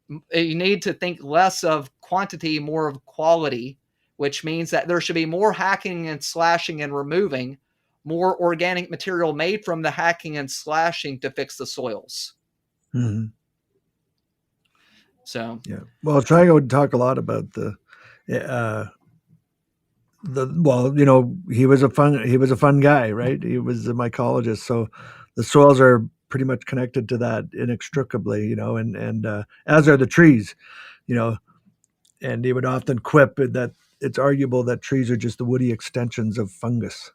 S3: You need to think less of quantity, more of quality, which means that there should be more hacking and slashing and removing, more organic material made from the hacking and slashing to fix the soils.
S1: Mm-hmm.
S3: So,
S1: yeah. Well, Trigo would talk a lot about he was a fun guy, right? He was a mycologist. So the soils are pretty much connected to that inextricably, and as are the trees, and he would often quip that it's arguable that trees are just the woody extensions of fungus.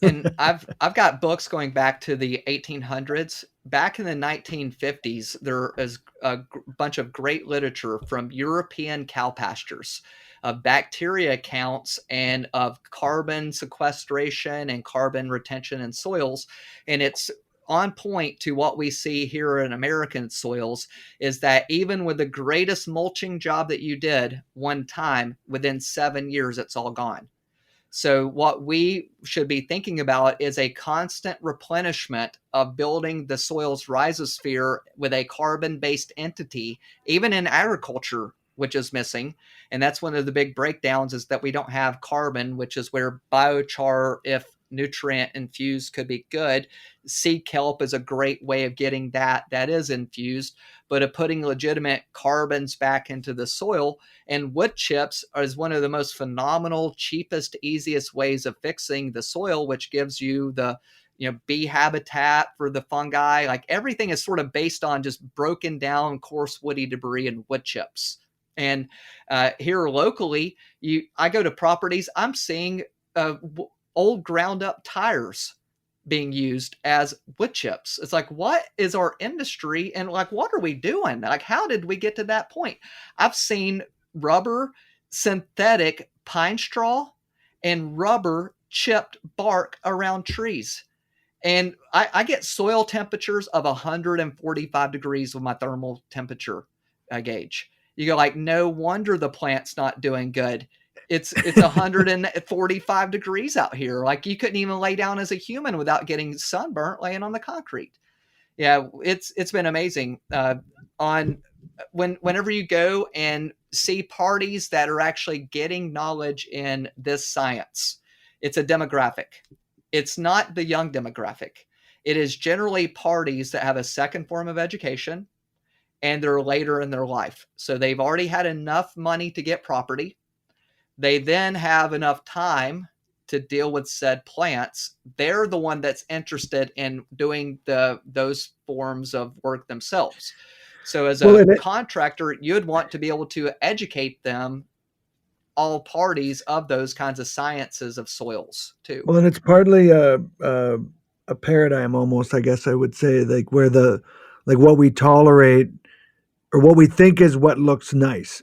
S3: And I've got books going back to the 1800s. Back in the 1950s, there is a bunch of great literature from European cow pastures of bacteria counts and of carbon sequestration and carbon retention in soils. And it's on point to what we see here in American soils, is that even with the greatest mulching job that you did one time, within 7 years, it's all gone. So what we should be thinking about is a constant replenishment of building the soil's rhizosphere with a carbon-based entity, even in agriculture, which is missing. And that's one of the big breakdowns, is that we don't have carbon, which is where biochar, if nutrient infused, could be good. Seed kelp is a great way of getting that is infused, but of putting legitimate carbons back into the soil. And wood chips is one of the most phenomenal, cheapest, easiest ways of fixing the soil, which gives you the bee habitat for the fungi. Like everything is sort of based on just broken down coarse woody debris and wood chips. And here locally, I go to properties, I'm seeing old ground up tires being used as wood chips. It's like, what is our industry? And like, what are we doing? Like, how did we get to that point? I've seen rubber, synthetic pine straw, and rubber chipped bark around trees. And I get soil temperatures of 145 degrees with my thermal temperature gauge. You go like, no wonder the plant's not doing good. It's 145 degrees out here. Like you couldn't even lay down as a human without getting sunburnt laying on the concrete. Yeah, it's been amazing. Whenever you go and see parties that are actually getting knowledge in this science, it's a demographic. It's not the young demographic. It is generally parties that have a second form of education and they're later in their life. So they've already had enough money to get property. They then have enough time to deal with said plants. They're the one that's interested in doing those forms of work themselves. So as a contractor, you'd want to be able to educate them, all parties of those kinds of sciences of soils too.
S1: Well, and it's partly a paradigm almost, I guess I would say, like where like what we tolerate or what we think is what looks nice,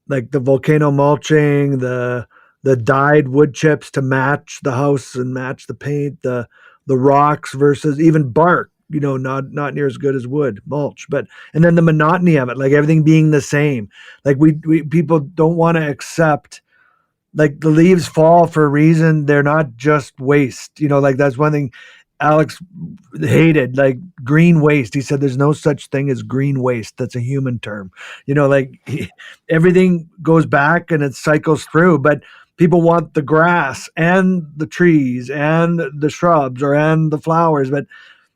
S1: like the volcano mulching, the dyed wood chips to match the house and match the paint, the rocks versus even bark, not near as good as wood mulch, and then the monotony of it, like everything being the same. Like we people don't want to accept, like the leaves fall for a reason. They're not just waste, like that's one thing Alex hated, like green waste. He said there's no such thing as green waste. That's a human term. Everything goes back and it cycles through, but people want the grass and the trees and the shrubs and the flowers, but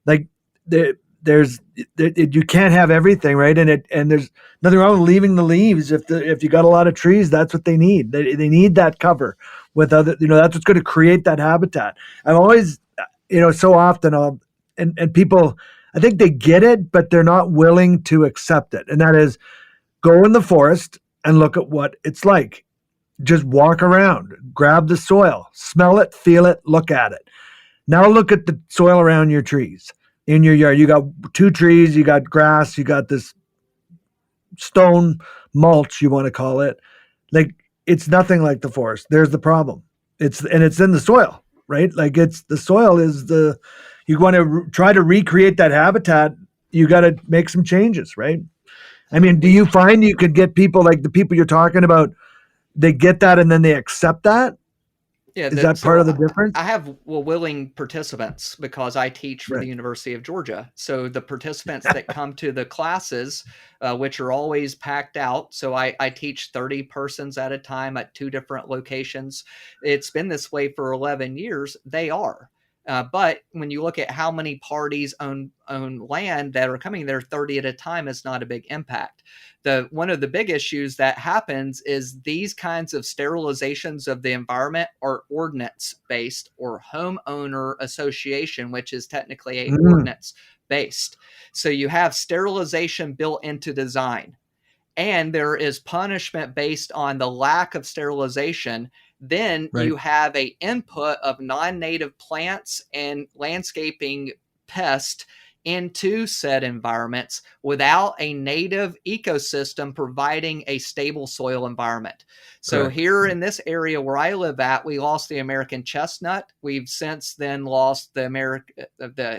S1: like you can't have everything, right? And there's nothing wrong with leaving the leaves. If you got a lot of trees, that's what they need. They need that cover with other, that's what's going to create that habitat. I've always, so often and people, I think they get it, but they're not willing to accept it. And that is, go in the forest and look at what it's like. Just walk around, grab the soil, smell it, feel it, look at it. Now look at the soil around your trees in your yard. You got 2 trees, you got grass, you got this stone mulch, you want to call it. Like, it's nothing like the forest. There's the problem. It's in the soil, right? Like the soil is you want to try to recreate that habitat. You got to make some changes, right? I mean, do you find you could get people like the people you're talking about, they get that and then they accept that?
S3: Yeah,
S1: is that part of the difference?
S3: I have willing participants because I teach for the University of Georgia. So the participants that come to the classes, which are always packed out. So I teach 30 persons at a time at 2 different locations. It's been this way for 11 years. They are. But when you look at how many parties own land that are coming there 30 at a time, is not a big impact. One of the big issues that happens is these kinds of sterilizations of the environment are ordinance based or homeowner association, which is technically a ordinance based. So you have sterilization built into design, and there is punishment based on the lack of sterilization. Then you have a input of non-native plants and landscaping pests into said environments without a native ecosystem providing a stable soil environment. So here in this area where I live at, we lost the American chestnut. We've since then lost the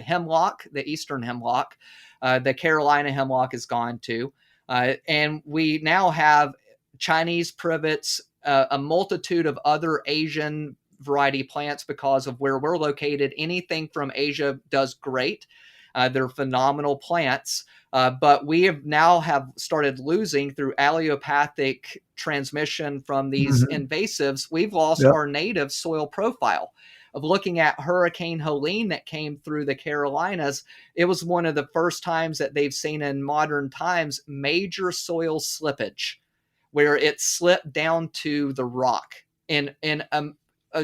S3: hemlock, the eastern hemlock. The Carolina hemlock is gone too. And we now have Chinese privets, a multitude of other Asian variety plants because of where we're located. Anything from Asia does great. They're phenomenal plants, but we have started losing through allelopathic transmission from these invasives. We've lost our native soil profile. Of looking at Hurricane Helene that came through the Carolinas, it was one of the first times that they've seen in modern times major soil slippage, where it slipped down to the rock in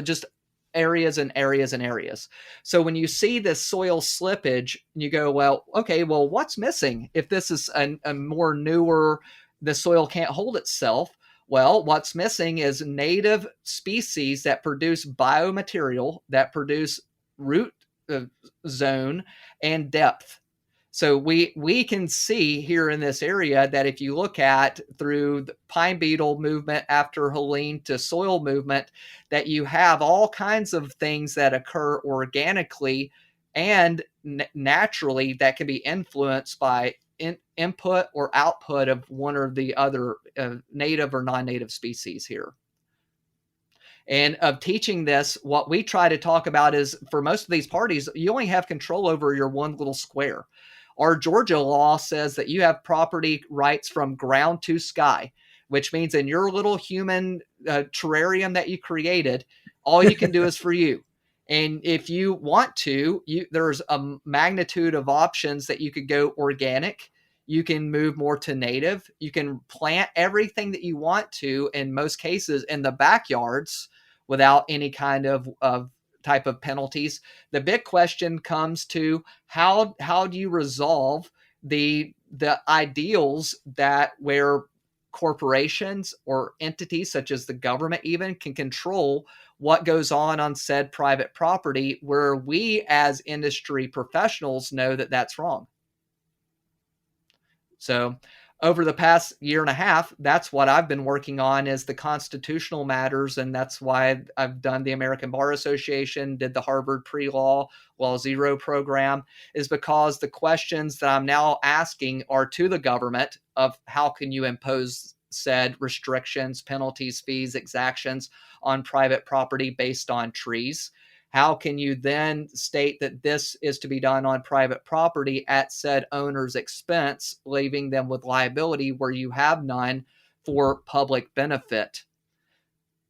S3: just areas and areas and areas. So when you see this soil slippage, you go, well, okay, well, what's missing? If this is a more newer the soil can't hold itself. Well, what's missing is native species that produce biomaterial, that produce root zone and depth. So we can see here in this area that if you look at through the pine beetle movement after Helene to soil movement, that you have all kinds of things that occur organically and naturally that can be influenced by input or output of one or the other native or non-native species here. And of teaching this, what we try to talk about is for most of these parties, you only have control over your one little square. Our Georgia law says that you have property rights from ground to sky, which means in your little human terrarium that you created, all you can do is for you. And if you want to, there's a magnitude of options that you could go organic. You can move more to native. You can plant everything that you want to, in most cases, in the backyards without any kind of type of penalties. The big question comes to how do you resolve the ideals that where corporations or entities such as the government even can control what goes on said private property, where we as industry professionals know that that's wrong. So over the past year and a half, that's what I've been working on is the constitutional matters. And that's why I've done the American Bar Association, did the Harvard Pre-Law Law Zero program, is because the questions that I'm now asking are to the government of how can you impose said restrictions, penalties, fees, exactions on private property based on trees. How can you then state that this is to be done on private property at said owner's expense, leaving them with liability where you have none for public benefit?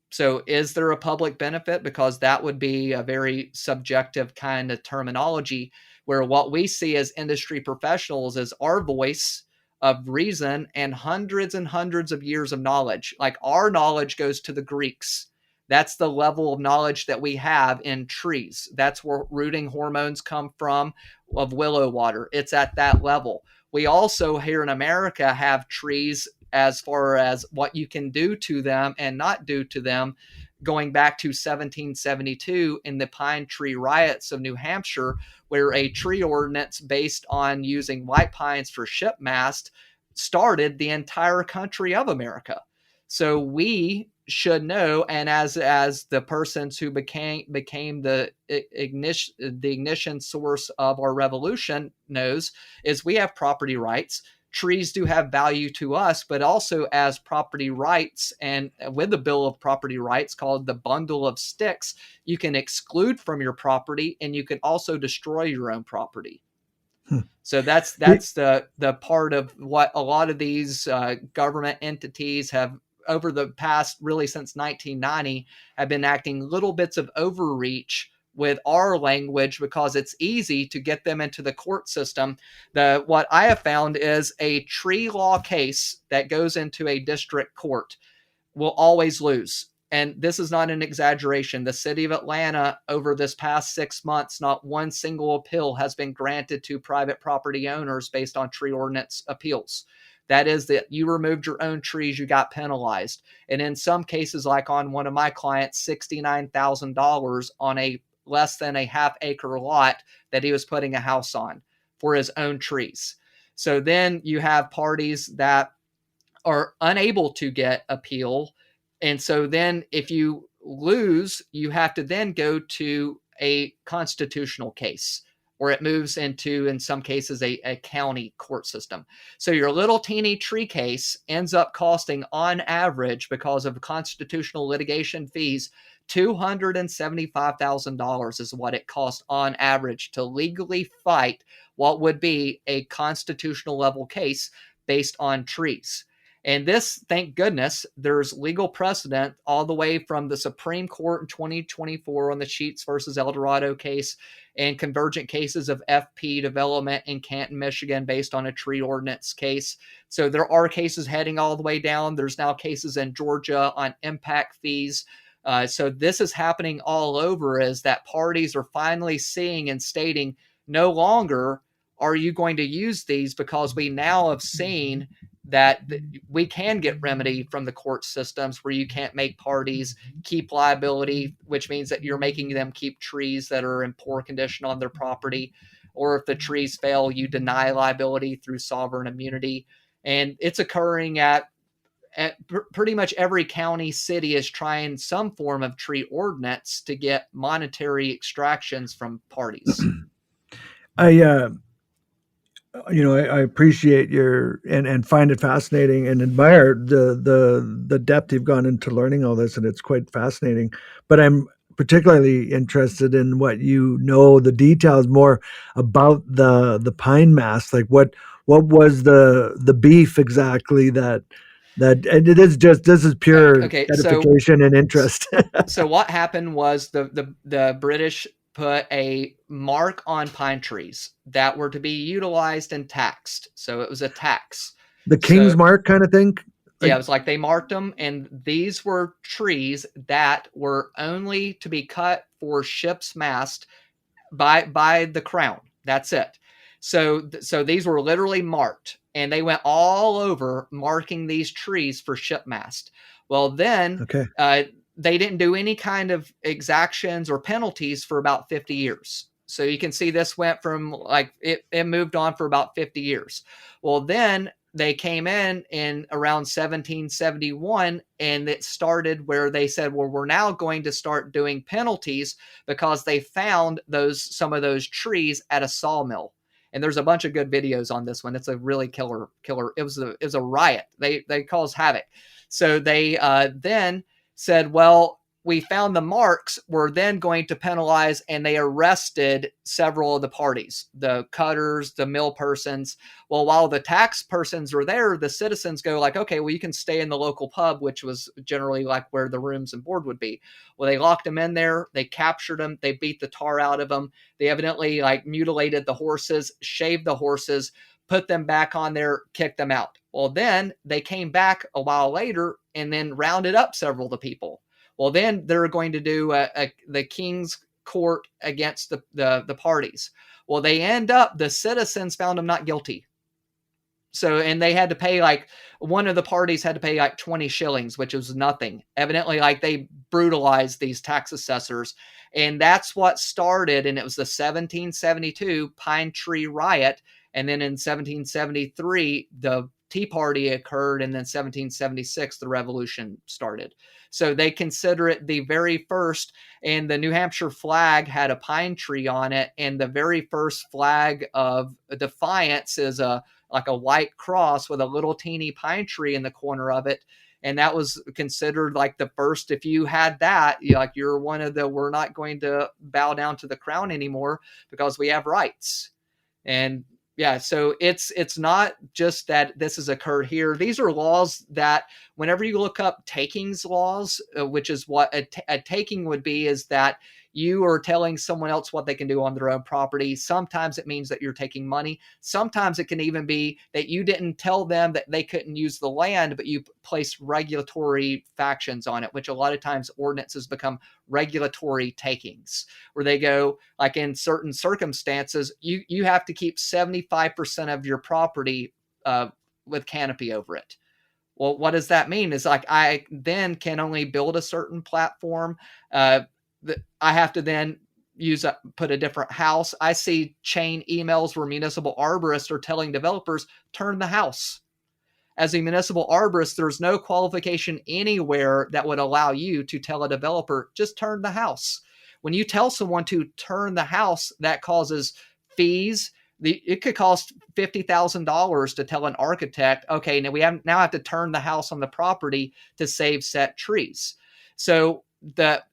S3: So is there a public benefit? Because that would be a very subjective kind of terminology, where what we see as industry professionals is our voice of reason and hundreds of years of knowledge. Like our knowledge goes to the Greeks. That's the level of knowledge that we have in trees. That's where rooting hormones come from, of willow water. It's at that level. We also here in America have trees as far as what you can do to them and not do to them, going back to 1772 in the pine tree riots of New Hampshire, where a tree ordinance based on using white pines for ship mast started the entire country of America. So we should know, and as the persons who became the ignition source of our revolution knows, is we have property rights. Trees do have value to us, but also as property rights, and with the Bill of Property Rights called the Bundle of Sticks, you can exclude from your property and you can also destroy your own property. So that's the part of what a lot of these government entities have over the past, really since 1990, have been acting little bits of overreach with our language because it's easy to get them into the court system. What I have found is a tree law case that goes into a district court will always lose. And this is not an exaggeration. The city of Atlanta, over this past 6 months, not one single appeal has been granted to private property owners based on tree ordinance appeals. That is that you removed your own trees, you got penalized. And in some cases, like on one of my clients, $69,000 on a less than a half-acre lot that he was putting a house on for his own trees. So then you have parties that are unable to get appeal. And so then if you lose, you have to then go to a constitutional case, or it moves into, in some cases, a county court system. So your little teeny tree case ends up costing, on average, because of constitutional litigation fees, $275,000 is what it costs on average to legally fight what would be a constitutional level case based on trees. And this, thank goodness, there's legal precedent all the way from the Supreme Court in 2024 on the Sheets versus El Dorado case, and convergent cases of FP development in Canton, Michigan, based on a tree ordinance case. So there are cases heading all the way down. There's now cases in Georgia on impact fees. So this is happening all over, is that parties are finally seeing and stating, no longer are you going to use these, because we now have seen that we can get remedy from the court systems where you can't make parties keep liability, which means that you're making them keep trees that are in poor condition on their property. Or if the trees fail, you deny liability through sovereign immunity. And it's occurring at pretty much every county, city is trying some form of tree ordinance to get monetary extractions from parties.
S1: I appreciate your and find it fascinating and admire the depth you've gone into learning all this, and it's quite fascinating. But I'm particularly interested in what the details more about the pine mast. Like what was the beef exactly that and this is pure edification and interest.
S3: So what happened was the British put a mark on pine trees that were to be utilized and taxed. So it was a tax.
S1: The King's mark kind of thing?
S3: Yeah, it was like they marked them, and these were trees that were only to be cut for ship's mast by the crown. That's it. So these were literally marked, and they went all over marking these trees for ship mast. Well, then they didn't do any kind of exactions or penalties for about 50 years. So you can see this went from like it moved on for about 50 years. Well, then they came in around 1771, and it started where they said, well, we're now going to start doing penalties because they found some of those trees at a sawmill. And there's a bunch of good videos on this one. It's a really killer. It was a riot. They caused havoc. So they then said, well, we found the marks. We're then going to penalize, and they arrested several of the parties, the cutters, the mill persons. Well, while the tax persons were there, the citizens go like, okay, well, you can stay in the local pub, which was generally like where the rooms and board would be. Well, they locked them in there. They captured them. They beat the tar out of them. They evidently like mutilated the horses, shaved the horses, put them back on there, kicked them out. Well, then they came back a while later and then rounded up several of the people. Well, then they're going to do the King's court against the parties. Well, the citizens found them not guilty. So, and they had to pay one of the parties had to pay 20 shillings, which was nothing. Evidently, they brutalized these tax assessors. And that's what started. And it was the 1772 Pine Tree Riot. And then in 1773, the Tea Party occurred. And then 1776, the revolution started. So they consider it the very first, and the New Hampshire flag had a pine tree on it. And the very first flag of defiance is a white cross with a little teeny pine tree in the corner of it. And that was considered the first. If you had that, you're one of we're not going to bow down to the crown anymore because we have rights. And yeah, so it's not just that this has occurred here. These are laws that whenever you look up takings laws, which is what a taking would be, is that you are telling someone else what they can do on their own property. Sometimes it means that you're taking money. Sometimes it can even be that you didn't tell them that they couldn't use the land, but you place regulatory factions on it, which a lot of times ordinances become regulatory takings, where they go in certain circumstances, you have to keep 75% of your property with canopy over it. Well, what does that mean? Is I then can only build a certain platform. I have to then put a different house. I see chain emails where municipal arborists are telling developers, turn the house. As a municipal arborist, there's no qualification anywhere that would allow you to tell a developer, just turn the house. When you tell someone to turn the house, that causes fees. It could cost $50,000 to tell an architect, okay, now we now have to turn the house on the property to save set trees. So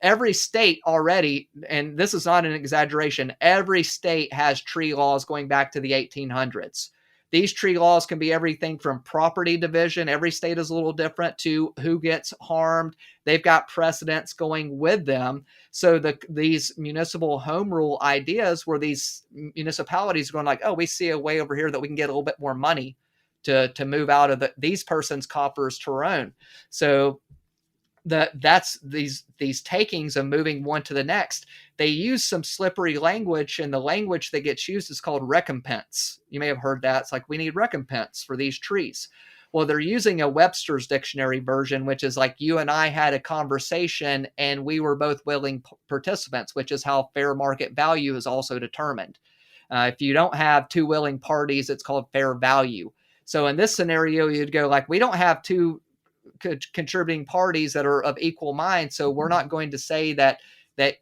S3: every state already, and this is not an exaggeration, every state has tree laws going back to the 1800s. These tree laws can be everything from property division. Every state is a little different, to who gets harmed. They've got precedents going with them. So these municipal home rule ideas, where these municipalities are going oh, we see a way over here that we can get a little bit more money to move out of these person's coffers to our own. So that's these takings of moving one to the next. They use some slippery language, and the language that gets used is called recompense. You may have heard that. It's we need recompense for these trees. Well, they're using a Webster's dictionary version, which is like you and I had a conversation and we were both willing participants, which is how fair market value is also determined. If you don't have two willing parties, it's called fair value. So in this scenario, you'd go like, we don't have two contributing parties that are of equal mind, so we're not going to say that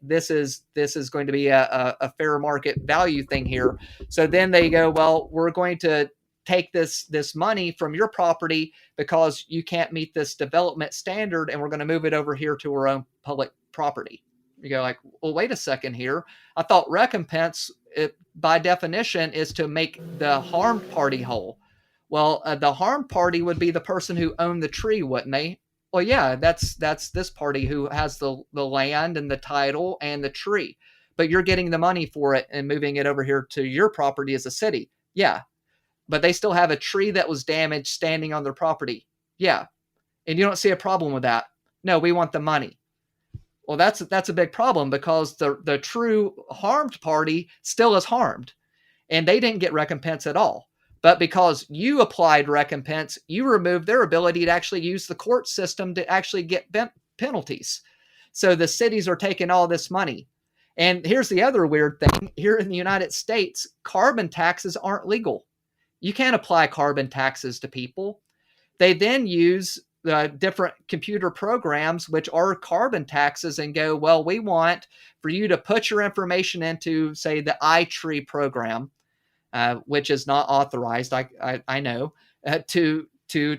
S3: this is going to be a fair market value thing here. So then they go, well, we're going to take this money from your property because you can't meet this development standard, and we're going to move it over here to our own public property. You go like, well, wait a second here. I thought recompense, by definition, is to make the harmed party whole. Well, the harmed party would be the person who owned the tree, wouldn't they? Well, yeah, that's this party who has the land and the title and the tree, but you're getting the money for it and moving it over here to your property as a city. Yeah, but they still have a tree that was damaged standing on their property. Yeah, and you don't see a problem with that. No, we want the money. Well, that's a big problem because the true harmed party still is harmed, and they didn't get recompense at all. But because you applied recompense, you removed their ability to actually use the court system to actually get penalties. So the cities are taking all this money. And here's the other weird thing. Here in the United States, carbon taxes aren't legal. You can't apply carbon taxes to people. They then use different computer programs, which are carbon taxes, and go, well, we want for you to put your information into, say, the iTree program, which is not authorized, I know, to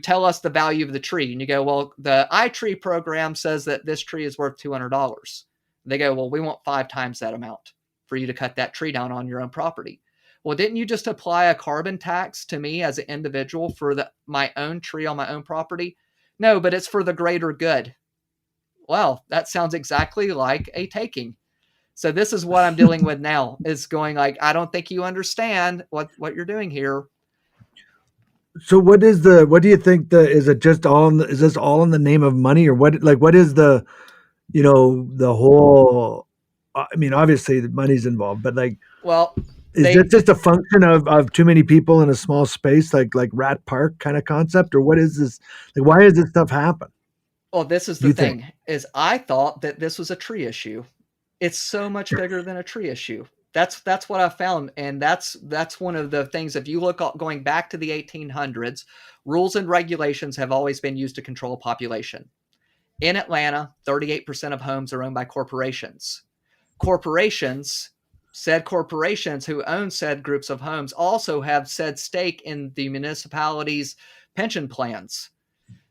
S3: tell us the value of the tree. And you go, well, the iTree program says that this tree is worth $200. They go, well, we want 5 times that amount for you to cut that tree down on your own property. Well, didn't you just apply a carbon tax to me as an individual for my own tree on my own property? No, but it's for the greater good. Well, that sounds exactly like a taking. So this is what I'm dealing with now, is going like, I don't think you understand what you're doing here.
S1: So what do you think is it just is this all in the name of money, or what is the whole, I mean, obviously the money's involved, but like,
S3: well,
S1: is it just a function of too many people in a small space, like Rat Park kind of concept, or what is this? Like, why does this stuff happen?
S3: Well, this is the thing, is I thought that this was a tree issue. It's so much bigger than a tree issue. That's what I found. And that's one of the things, if you look going back to the 1800s, rules and regulations have always been used to control population. In Atlanta, 38% of homes are owned by corporations. Said corporations who own said groups of homes also have said stake in the municipality's pension plans.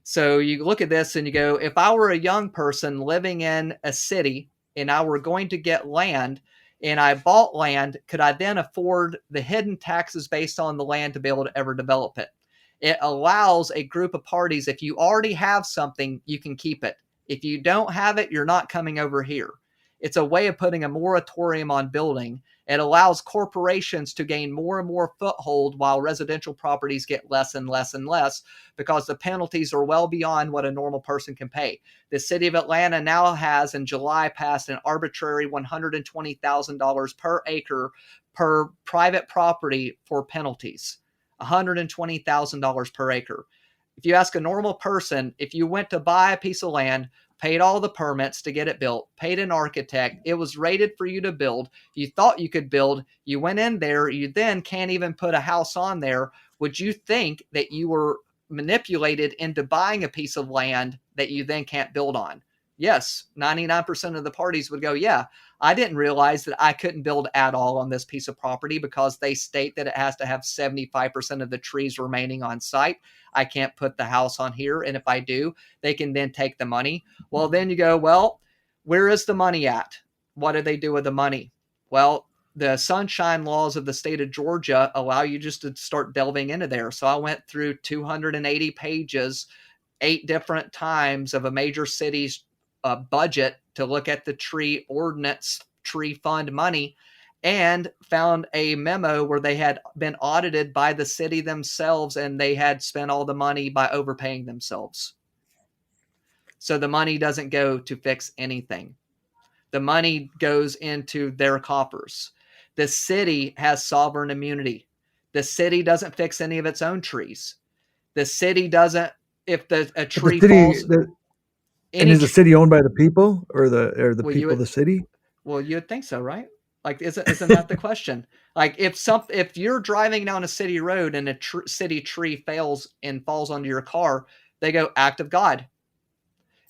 S3: So you look at this and you go, if I were a young person living in a city and I were going to get land and I bought land, could I then afford the hidden taxes based on the land to be able to ever develop it? It allows a group of parties, if you already have something, you can keep it. If you don't have it, you're not coming over here. It's a way of putting a moratorium on building. It allows corporations to gain more and more foothold while residential properties get less and less and less, because the penalties are well beyond what a normal person can pay. The city of Atlanta now has, in July, passed an arbitrary $120,000 per acre per private property for penalties. $120,000 per acre. If you ask a normal person, if you went to buy a piece of land, paid all the permits to get it built, paid an architect, it was rated for you to build, you thought you could build, you went in there, you then can't even put a house on there, would you think that you were manipulated into buying a piece of land that you then can't build on? Yes, 99% of the parties would go, yeah, I didn't realize that I couldn't build at all on this piece of property because they state that it has to have 75% of the trees remaining on site. I can't put the house on here. And if I do, they can then take the money. Well, then you go, well, where is the money at? What do they do with the money? Well, the sunshine laws of the state of Georgia allow you just to start delving into there. So I went through 280 pages, 8 different times of a major city's budget to look at the tree ordinance, tree fund money, and found a memo where they had been audited by the city themselves and they had spent all the money by overpaying themselves. So the money doesn't go to fix anything. The money goes into their coffers. The city has sovereign immunity. The city doesn't fix any of its own trees. The city doesn't. If a
S1: But
S3: tree
S1: the city,
S3: falls,
S1: and is the city owned by the people or the
S3: well,
S1: people of the city?
S3: Well, you'd think so, right? Like, isn't that the question? Like, if you're driving down a city road and a city tree fails and falls onto your car, they go, act of God.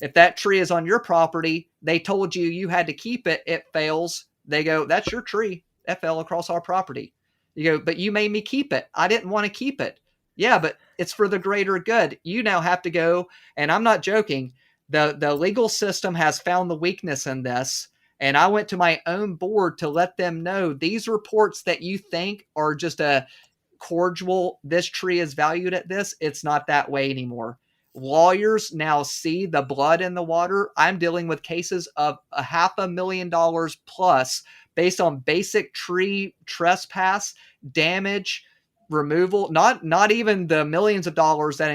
S3: If that tree is on your property, they told you had to keep it, it fails, they go, that's your tree. That fell across our property. You go, but you made me keep it. I didn't want to keep it. Yeah, but it's for the greater good. You now have to go, and I'm not joking. The legal system has found the weakness in this. And I went to my own board to let them know these reports that you think are just a cordial, this tree is valued at this, it's not that way anymore. Lawyers now see the blood in the water. I'm dealing with cases of $500,000 plus based on basic tree trespass, damage, removal, not even the millions of dollars that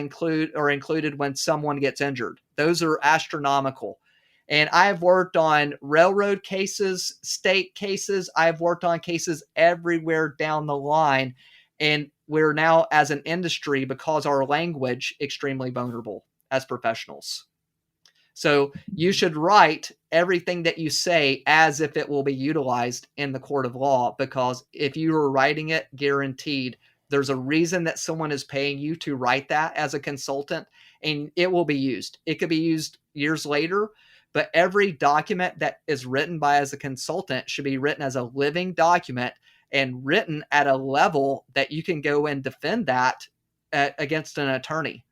S3: are included when someone gets injured. Those are astronomical. And I've worked on railroad cases, state cases. I've worked on cases everywhere down the line. And we're now, as an industry, because our language, extremely vulnerable as professionals. So you should write everything that you say as if it will be utilized in the court of law, because if you are writing it, guaranteed, there's a reason that someone is paying you to write that as a consultant, and it will be used. It could be used years later, but every document that is written by as a consultant should be written as a living document and written at a level that you can go and defend that against an attorney.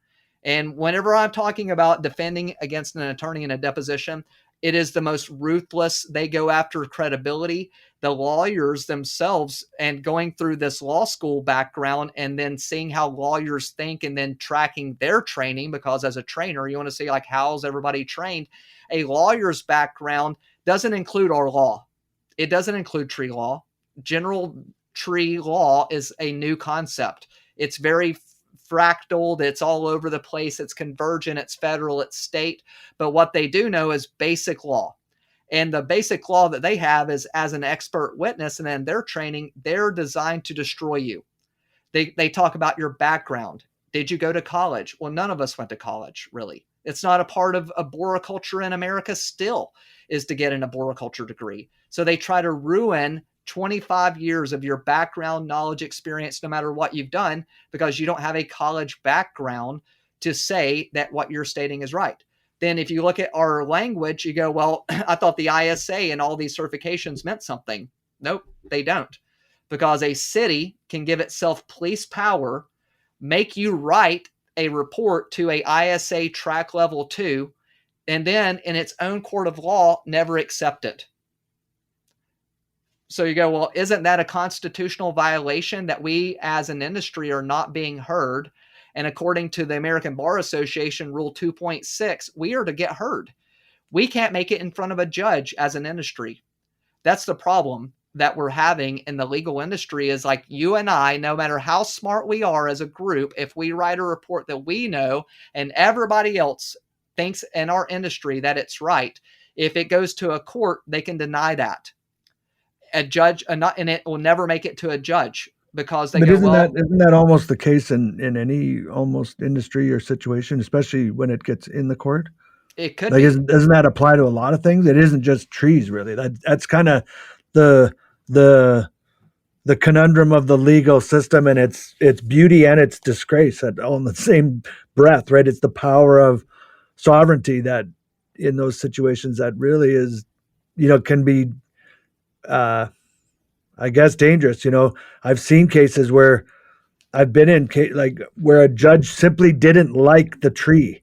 S3: And whenever I'm talking about defending against an attorney in a deposition, it is the most ruthless. They go after credibility. The lawyers themselves, and going through this law school background and then seeing how lawyers think and then tracking their training, because as a trainer, you want to see like, how's everybody trained? A lawyer's background doesn't include our law. It doesn't include tree law. General tree law is a new concept. It's very fractal. It's all over the place. It's convergent. It's federal. It's state. But what they do know is basic law. And the basic law that they have is as an expert witness, and then their training, they're designed to destroy you. They talk about your background. Did you go to college? Well, none of us went to college, really. It's not a part of arboriculture in America still, is to get an arboriculture degree. So they try to ruin 25 years of your background, knowledge, experience, no matter what you've done, because you don't have a college background to say that what you're stating is right. Then if you look at our language, you go, well, I thought the ISA and all these certifications meant something. Nope, they don't. Because a city can give itself police power, make you write a report to a ISA track level 2, and then in its own court of law, never accept it. So you go, well, isn't that a constitutional violation that we as an industry are not being heard? And according to the American Bar Association Rule 2.6, we are to get heard. We can't make it in front of a judge as an industry. That's the problem that we're having in the legal industry, is like you and I, no matter how smart we are as a group, if we write a report that we know and everybody else thinks in our industry that it's right, if it goes to a court, they can deny that. A judge, and it will never make it to a judge, because they
S1: But
S3: go,
S1: isn't
S3: well,
S1: that almost the case in any almost industry or situation, especially when it gets in the court?
S3: it could
S1: Like,
S3: be.
S1: doesn't that apply to a lot of things? It isn't just trees, really. That's kind of the conundrum of the legal system, and its beauty and its disgrace all in the same breath, right? It's the power of sovereignty that in those situations that really is, can be, I guess, dangerous. I've seen cases where I've been in, like, where a judge simply didn't like the tree.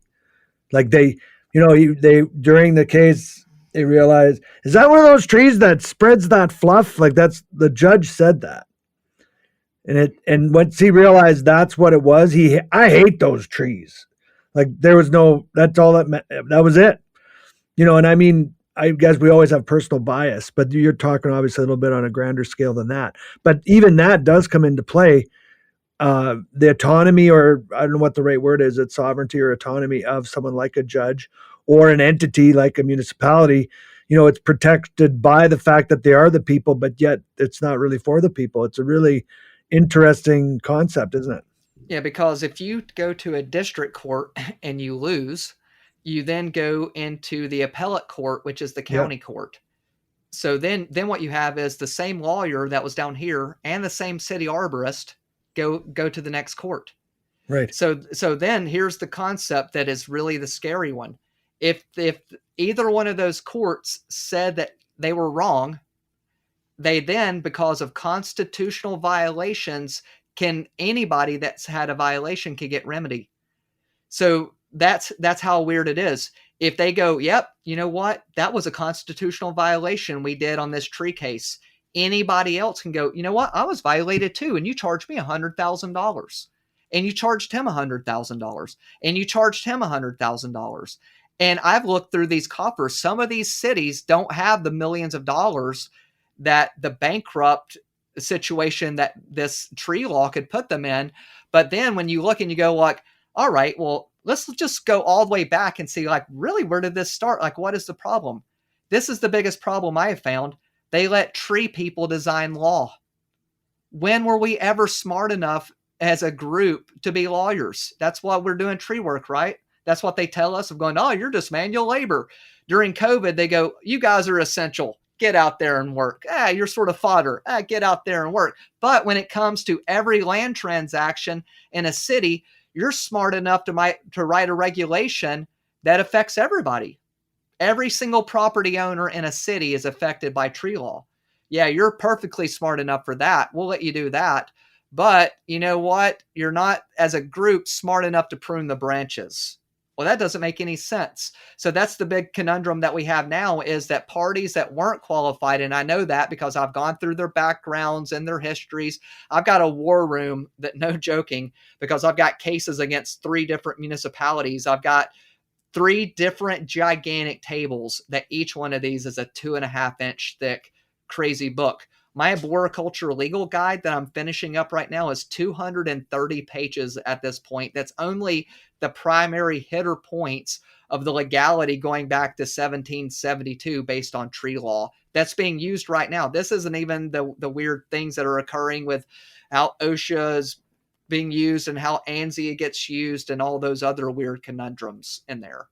S1: Like they during the case, they realized, is that one of those trees that spreads that fluff? Like, that's, the judge said that. And once he realized that's what it was, I hate those trees. Like, there was that's all that was it. And I mean, I guess we always have personal bias, but you're talking obviously a little bit on a grander scale than that. But even that does come into play. The autonomy, or I don't know what the right word is, it's sovereignty or autonomy of someone like a judge or an entity like a municipality. It's protected by the fact that they are the people, but yet it's not really for the people. It's a really interesting concept, isn't it?
S3: Yeah, because if you go to a district court and you lose, you then go into the appellate court, which is the
S1: Yep.
S3: county court. So then what you have is the same lawyer that was down here and the same city arborist go to the next court.
S1: Right.
S3: So then here's the concept that is really the scary one. If either one of those courts said that they were wrong, they then, because of constitutional violations, anybody that's had a violation can get remedy. So that's how weird it is. If they go, yep, you know what? That was a constitutional violation we did on this tree case. Anybody else can go, you know what? I was violated too. And you charged me $100,000. And you charged him $100,000. And you charged him $100,000. And I've looked through these coffers. Some of these cities don't have the millions of dollars that the bankrupt situation that this tree law could put them in. But then when you look and you go like, all right, well, let's just go all the way back and see, like, really, where did this start? Like, what is the problem? This is the biggest problem I have found. They let tree people design law. When were we ever smart enough as a group to be lawyers? That's why we're doing tree work, right? That's what they tell us of going, oh, you're just manual labor. During COVID, they go, you guys are essential. Get out there and work. You're sort of fodder. Get out there and work. But when it comes to every land transaction in a city, you're smart enough to write a regulation that affects everybody. Every single property owner in a city is affected by tree law. Yeah, you're perfectly smart enough for that. We'll let you do that. But you know what? You're not, as a group, smart enough to prune the branches. Well, that doesn't make any sense. So that's the big conundrum that we have now, is that parties that weren't qualified, and I know that because I've gone through their backgrounds and their histories. I've got a war room that, no joking, because I've got cases against 3 different municipalities. I've got 3 different gigantic tables that each one of these is a 2.5-inch thick, crazy book. My arboriculture legal guide that I'm finishing up right now is 230 pages at this point. That's only the primary hitter points of the legality going back to 1772 based on tree law that's being used right now. This isn't even the weird things that are occurring with how OSHA is being used and how ANSI gets used and all those other weird conundrums in there.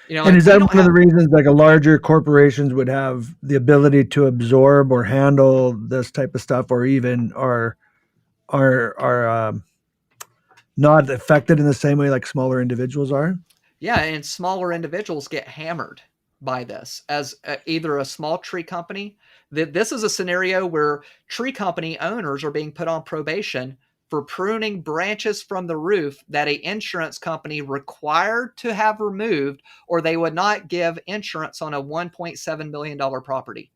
S3: You know,
S1: And is
S3: we
S1: that
S3: don't
S1: one of
S3: have,
S1: the reasons like a larger corporations would have the ability to absorb or handle this type of stuff, or even are not affected in the same way like smaller individuals are?
S3: yeah, and smaller individuals get hammered by this as either a small tree company. This is a scenario where tree company owners are being put on probation for pruning branches from the roof that an insurance company required to have removed, or they would not give insurance on a $1.7 million property.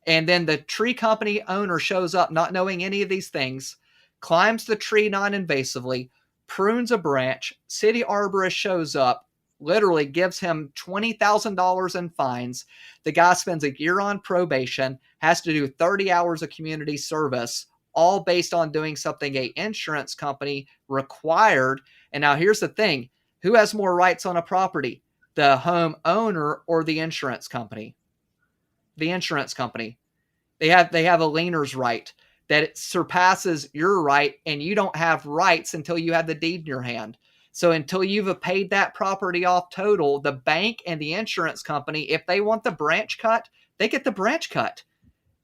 S3: And then the tree company owner shows up not knowing any of these things, climbs the tree non-invasively, prunes a branch, city arborist shows up, literally gives him $20,000 in fines. The guy spends a year on probation, has to do 30 hours of community service, all based on doing something a insurance company required. And now here's the thing. Who has more rights on a property? The home owner or the insurance company? The insurance company. They have a leaner's right that it surpasses your right, and you don't have rights until you have the deed in your hand. So until you've paid that property off total, the bank and the insurance company, if they want the branch cut, they get the branch cut.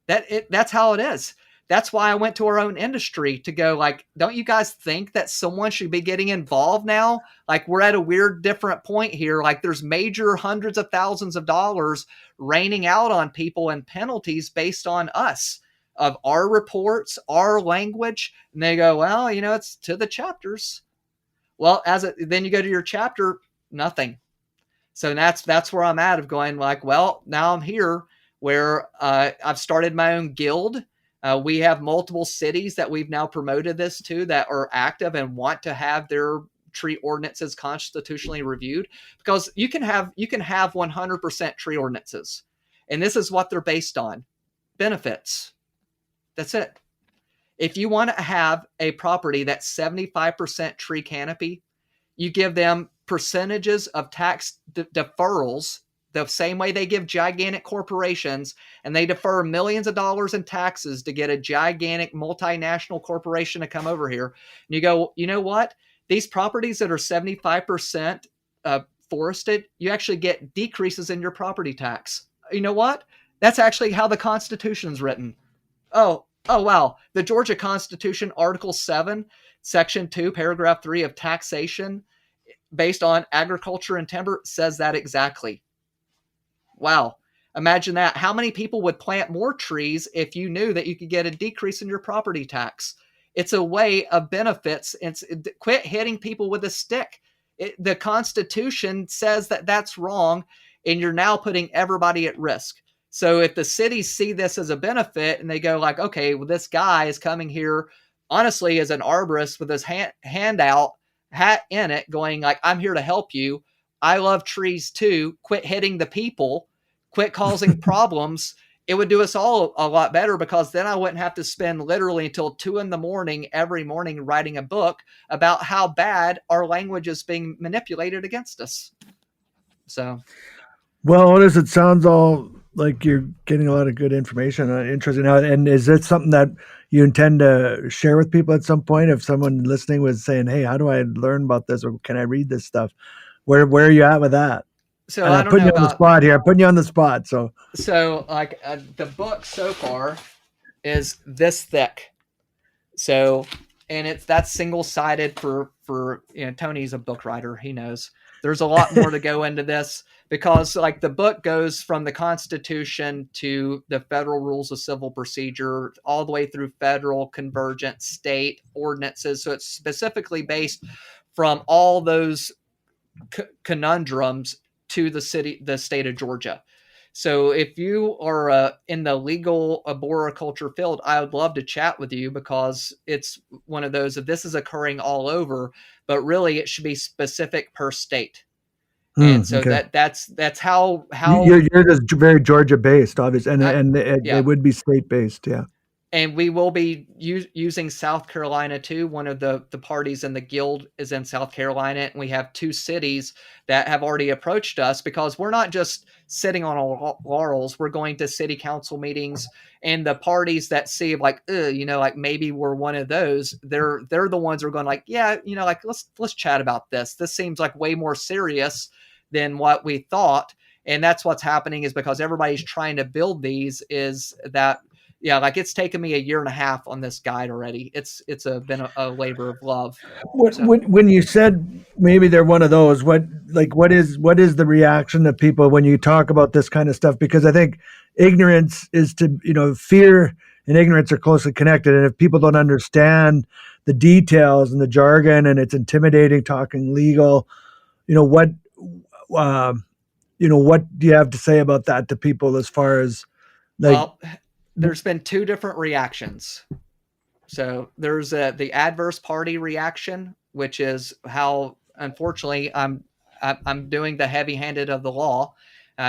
S3: That's how it is. That's why I went to our own industry to go like, don't you guys think that someone should be getting involved now? Like, we're at a weird different point here. Like, there's major hundreds of thousands of dollars raining out on people and penalties based on us, of our reports, our language. And they go, well, you know, it's to the chapters. Well, then you go to your chapter, nothing. So that's where I'm at, of going like, well, now I'm here where I've started my own guild. We have multiple cities that we've now promoted this to that are active and want to have their tree ordinances constitutionally reviewed, because you can have 100% tree ordinances. And this is what they're based on: benefits. That's it. If you want to have a property that's 75% tree canopy, you give them percentages of tax deferrals the same way they give gigantic corporations and they defer millions of dollars in taxes to get a gigantic multinational corporation to come over here. And you go, you know what? These properties that are 75% forested, you actually get decreases in your property tax. You know what? That's actually how the Constitution is written. Oh, wow. The Georgia Constitution, Article 7, Section 2, Paragraph 3 of taxation based on agriculture and timber says that exactly. Wow. Imagine that. How many people would plant more trees if you knew that you could get a decrease in your property tax? It's a way of benefits. Quit hitting people with a stick. The Constitution says that that's wrong, and you're now putting everybody at risk. So if the cities see this as a benefit and they go like, okay, well, this guy is coming here, honestly, as an arborist with his hand out, hat in it, going like, I'm here to help you. I love trees too. Quit hitting the people. Quit causing problems. It would do us all a lot better, because then I wouldn't have to spend literally until 2 a.m. every morning writing a book about how bad our language is being manipulated against us. So,
S1: well, Otis, it sounds all like you're getting a lot of good information. Interesting. And is it something that you intend to share with people at some point? If someone listening was saying, "Hey, how do I learn about this, or can I read this stuff?" Where are you at with that?
S3: So
S1: I'm putting you on the spot here. I'm putting you on the spot. So
S3: like the book so far is this thick. So, and that's single-sided for Tony's a book writer. He knows there's a lot more to go into this, because like the book goes from the Constitution to the federal rules of civil procedure, all the way through federal, convergent, state ordinances. So it's specifically based from all those conundrums to the state of Georgia. So if you are in the legal arboriculture field, I would love to chat with you, because it's one of those that this is occurring all over, but really it should be specific per state. And so
S1: okay.
S3: that's how
S1: you're just very Georgia based, obviously, and it would be state based, yeah.
S3: And we will be using South Carolina too. One of the parties in the guild is in South Carolina, and we have 2 cities that have already approached us, because we're not just sitting on our laurels. We're going to city council meetings, and the parties that see like, like maybe we're one of those. They're the ones who are going like, yeah, like let's chat about this. This seems like way more serious than what we thought, and that's what's happening, is because everybody's trying to build these. Is that yeah, like it's taken me 1.5 years on this guide already. It's been a labor of love.
S1: When you said maybe they're one of those, what is the reaction of people when you talk about this kind of stuff? Because I think ignorance is fear and ignorance are closely connected. And if people don't understand the details and the jargon, and it's intimidating talking legal, what do you have to say about that to people as far as
S3: well, there's been 2 different reactions. So there's the adverse party reaction, which is how, unfortunately, I'm doing the heavy-handed of the law,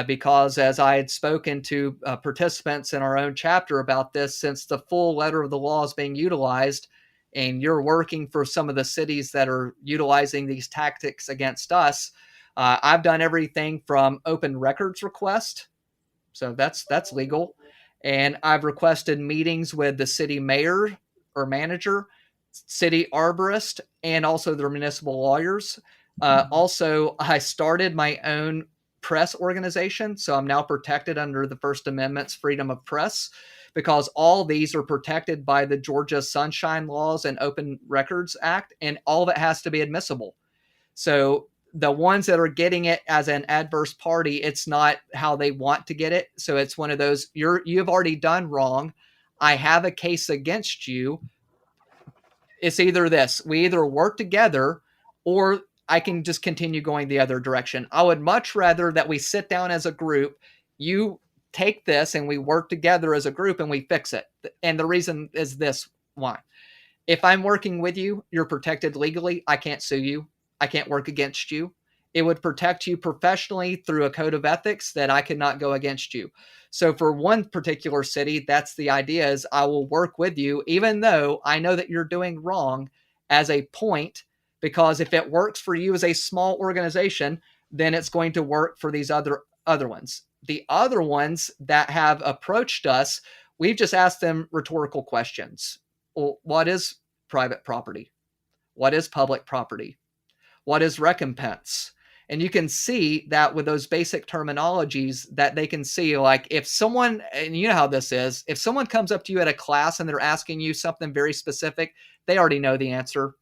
S3: because as I had spoken to participants in our own chapter about this, since the full letter of the law is being utilized, and you're working for some of the cities that are utilizing these tactics against us, I've done everything from open records request. So that's legal. And I've requested meetings with the city mayor or manager, city arborist, and also their municipal lawyers. Also, I started my own press organization, so I'm now protected under the First Amendment's freedom of press, because all these are protected by the Georgia Sunshine Laws and Open Records Act, and all of it has to be admissible. So the ones that are getting it as an adverse party, it's not how they want to get it. So it's one of those, you've already done wrong. I have a case against you. It's either this, we either work together, or I can just continue going the other direction. I would much rather that we sit down as a group, you take this and we work together as a group and we fix it. And the reason is this, why? If I'm working with you, you're protected legally. I can't sue you. I can't work against you. It would protect you professionally through a code of ethics that I could not go against you. So for one particular city, that's the idea, is I will work with you, even though I know that you're doing wrong, as a point, because if it works for you as a small organization, then it's going to work for these other other ones. The other ones that have approached us, we've just asked them rhetorical questions. Well, what is private property? What is public property? What is recompense? And you can see that with those basic terminologies that they can see, like if someone, and you know how this is, if someone comes up to you at a class and they're asking you something very specific, they already know the answer.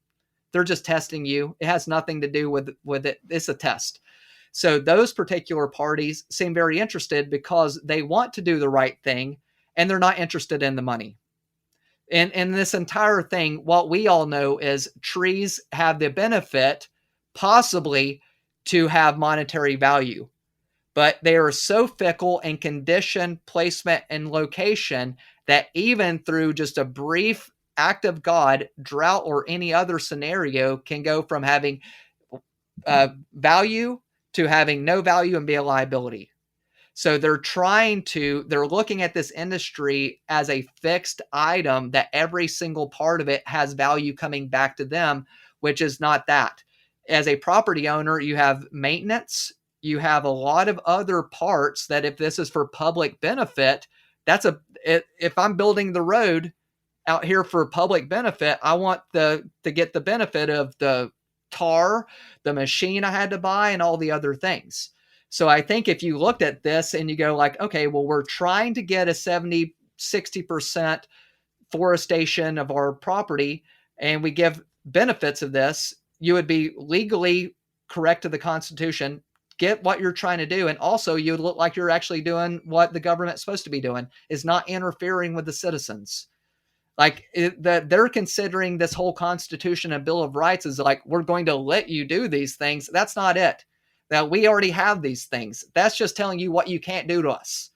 S3: They're just testing you. It has nothing to do with it. It's a test. So those particular parties seem very interested because they want to do the right thing and they're not interested in the money. And this entire thing, what we all know is trees have the benefit possibly to have monetary value, but they are so fickle in condition, placement, and location that even through just a brief act of God, drought, or any other scenario can go from having value to having no value and be a liability. So they're looking at this industry as a fixed item that every single part of it has value coming back to them, which is not that. As a property owner, you have maintenance, you have a lot of other parts that if this is for public benefit, if I'm building the road out here for public benefit, I want to get the benefit of the tar, the machine I had to buy, and all the other things. So I think if you looked at this and you go like, okay, well, we're trying to get a 70, 60% forestation of our property and we give benefits of this, you would be legally correct to the Constitution, get what you're trying to do. And also you would look like you're actually doing what the government's supposed to be doing, is not interfering with the citizens. Like they're considering this whole Constitution and Bill of Rights is like, we're going to let you do these things. That's not it. That we already have these things. That's just telling you what you can't do to us.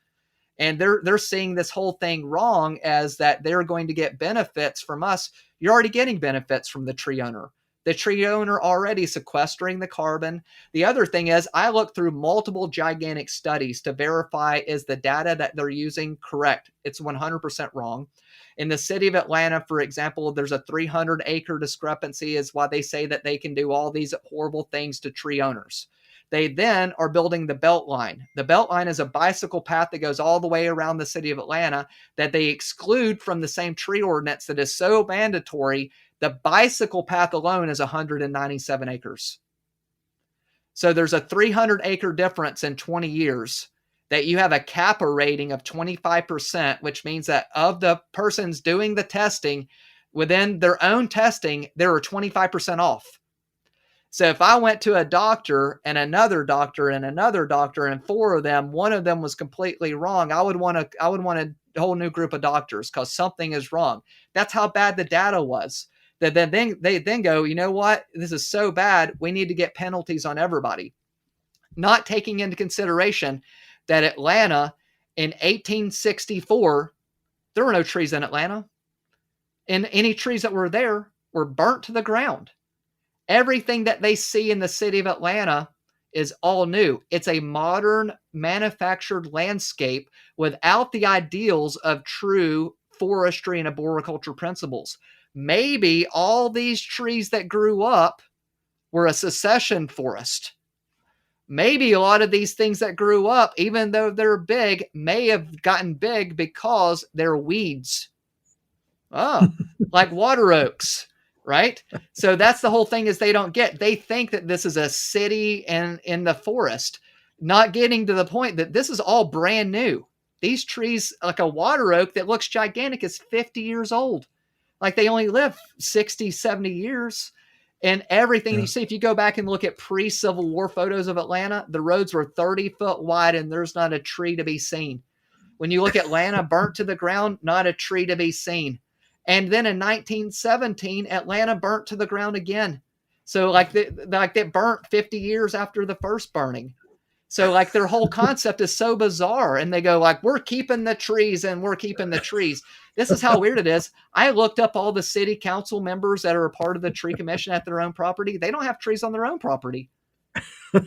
S3: And they're seeing this whole thing wrong as that they're going to get benefits from us. You're already getting benefits from the tree owner. The tree owner already sequestering the carbon. The other thing is I looked through multiple gigantic studies to verify is the data that they're using correct. It's 100% wrong. In the city of Atlanta, for example, there's a 300-acre discrepancy is why they say that they can do all these horrible things to tree owners. They then are building the Beltline. The Beltline is a bicycle path that goes all the way around the city of Atlanta that they exclude from the same tree ordinance that is so mandatory. The bicycle path alone is 197 acres. So there's a 300-acre difference in 20 years that you have a CAPA rating of 25%, which means that of the persons doing the testing, within their own testing, they were 25% off. So if I went to a doctor and another doctor and another doctor and four of them, one of them was completely wrong, I would want a whole new group of doctors because something is wrong. That's how bad the data was. That then they then go, you know what? This is so bad. We need to get penalties on everybody. Not taking into consideration that Atlanta in 1864, there were no trees in Atlanta. And any trees that were there were burnt to the ground. Everything that they see in the city of Atlanta is all new. It's a modern manufactured landscape without the ideals of true forestry and arboriculture principles. Maybe all these trees that grew up were a succession forest. Maybe a lot of these things that grew up, even though they're big, may have gotten big because they're weeds. Oh, like water oaks. Right? So that's the whole thing is they don't get. They think that this is a city and in the forest, not getting to the point that this is all brand new. These trees, like a water oak that looks gigantic, is 50 years old. Like they only live 60, 70 years. And everything you see, if you go back and look at pre-Civil War photos of Atlanta, the roads were 30 foot wide and there's not a tree to be seen. When you look at Atlanta burnt to the ground, not a tree to be seen. And then in 1917, Atlanta burnt to the ground again. So like they burnt 50 years after the first burning. So like their whole concept is so bizarre. And they go like, we're keeping the trees and we're keeping the trees. This is how weird it is. I looked up all the city council members that are a part of the tree commission at their own property. They don't have trees on their own property.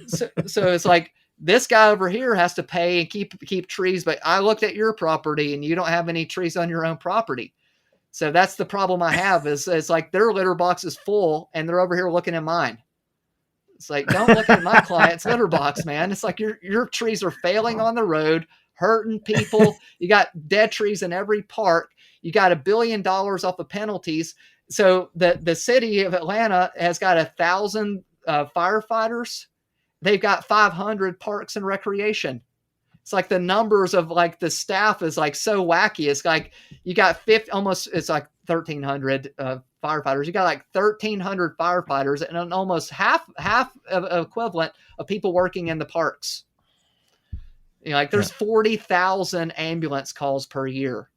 S3: So it's like this guy over here has to pay and keep trees. But I looked at your property and you don't have any trees on your own property. So that's the problem I have is like their litter box is full and they're over here looking at mine. It's like, don't look at my client's litter box, man. It's like your trees are failing on the road, hurting people. You got dead trees in every park. You got $1 billion off of penalties. So the city of Atlanta has got 1,000 firefighters. They've got 500 parks and recreation. It's like the numbers of like the staff is like so wacky. It's like you got 50, almost, it's like 1,300 firefighters. You got like 1,300 firefighters and almost half of equivalent of people working in the parks. You know, like there's 40,000 ambulance calls per year.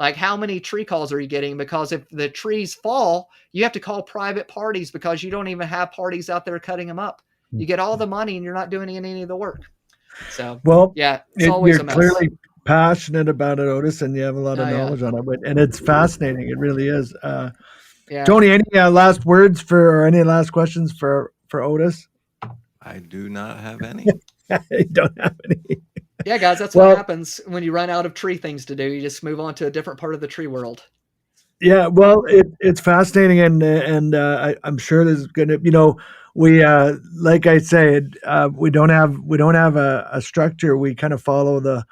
S3: Like how many tree calls are you getting? Because if the trees fall, you have to call private parties because you don't even have parties out there cutting them up. You get all the money and you're not doing any of the work. So, well, yeah, it's always
S1: you're
S3: a mess.
S1: Clearly passionate about it, Otis, and you have a lot of knowledge on it, and it's fascinating. It really is. Tony, any last words or any last questions for Otis?
S2: I do not have any.
S1: I don't have any.
S3: Yeah, guys, that's what happens when you run out of tree things to do. You just move on to a different part of the tree world.
S1: Yeah, well, it's fascinating, and I'm sure there's gonna, we like I said, we don't have a structure. We kind of follow the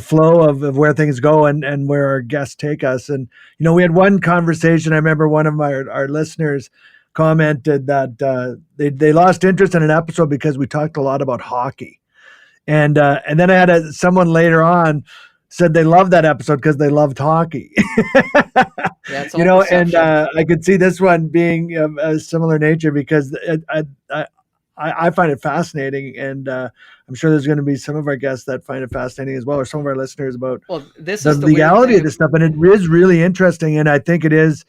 S1: flow of where things go and where our guests take us. And we had one conversation. I remember one of our listeners commented that they lost interest in an episode because we talked a lot about hockey, and then I had someone later on said they loved that episode because they loved hockey.
S3: Yeah, it's
S1: and I could see this one being of a similar nature because I find it fascinating, and I'm sure there's going to be some of our guests that find it fascinating as well, or some of our listeners about
S3: the
S1: legality of this stuff. And it is really interesting, and I think it is.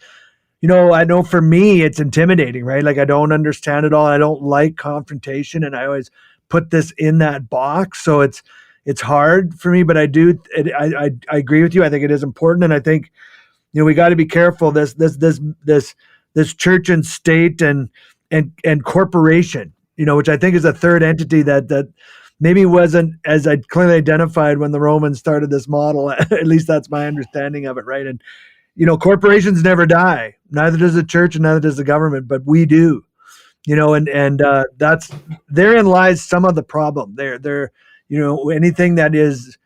S1: I know for me it's intimidating, right? Like I don't understand it all. I don't like confrontation, and I always put this in that box. So it's hard for me, but I do. I agree with you. I think it is important, and I think we got to be careful. This church and state and corporation, which I think is a third entity that maybe wasn't as I clearly identified when the Romans started this model. At least that's my understanding of it, right? And corporations never die. Neither does the church, and neither does the government, but we do. And that's therein lies some of the problem. There. Anything that is,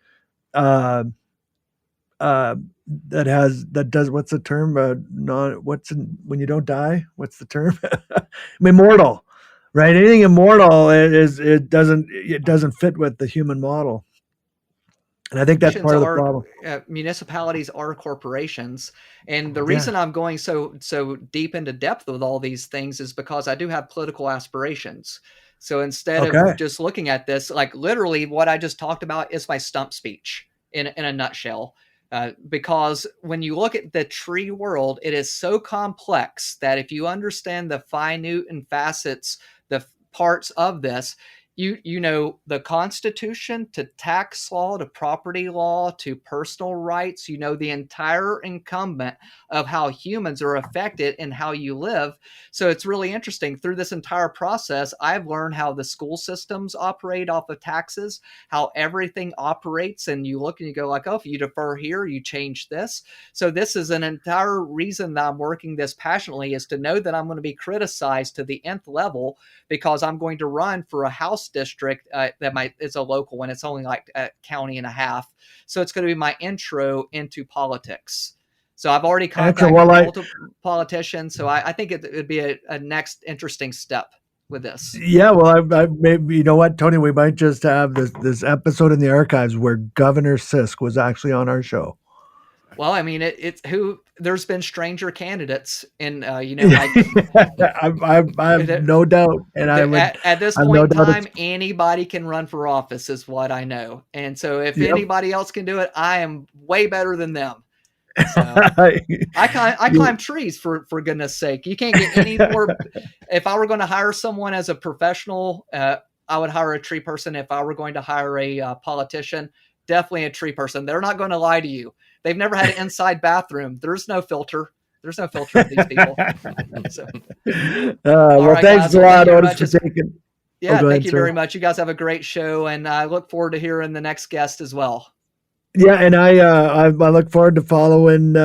S1: that does, what's the term? When you don't die, what's the term? Immortal, right? Anything immortal it doesn't fit with the human model. And I think that's part of the problem.
S3: Municipalities are corporations. And the reason I'm going so deep into depth with all these things is because I do have political aspirations. So instead of just looking at this, like literally what I just talked about is my stump speech in a nutshell. Because when you look at the tree world, it is so complex that if you understand the minute and facets, the parts of this, you know the Constitution to tax law to property law to personal rights, the entire incumbent of how humans are affected and how you live. So it's really interesting. Through this entire process, I've learned how the school systems operate off of taxes, how everything operates, and you look and you go like, oh, if you defer here, you change this. So this is an entire reason that I'm working this passionately, is to know that I'm going to be criticized to the nth level, because I'm going to run for a House district it's a local one. It's only like a county and a half. So it's going to be my intro into politics. So I've already contacted multiple politicians. So I think it'd be a next interesting step with this.
S1: Yeah, well, I maybe, you know what, Tony, we might just have this episode in the archives where Governor Sisk was actually on our show.
S3: Well, I mean, there's been stranger candidates, and I
S1: have no doubt. And
S3: at this point in time, anybody can run for office, is what I know. And so, if anybody else can do it, I am way better than them. So, I climb trees for goodness sake. You can't get any more. If I were going to hire someone as a professional, I would hire a tree person. If I were going to hire a politician, definitely a tree person. They're not going to lie to you. They've never had an inside bathroom. There's no filter. There's no filter with these people. So.
S1: Well, thanks a lot, Otis, for taking.
S3: Yeah, thank you very much. You guys have a great show, and I look forward to hearing the next guest as well.
S1: Yeah, and I look forward to following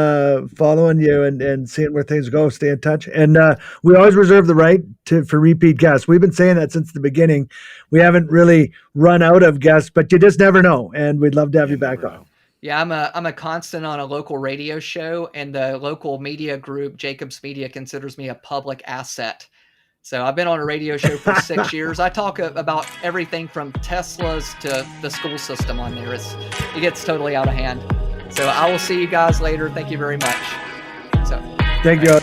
S1: you and seeing where things go. Stay in touch, and we always reserve the right for repeat guests. We've been saying that since the beginning. We haven't really run out of guests, but you just never know, and we'd love to have you back on.
S3: Yeah, I'm a constant on a local radio show, and the local media group, Jacobs Media, considers me a public asset. So I've been on a radio show for 6 years. I talk about everything from Teslas to the school system on there. It gets totally out of hand. So I will see you guys later. Thank you very much.
S1: Thank you.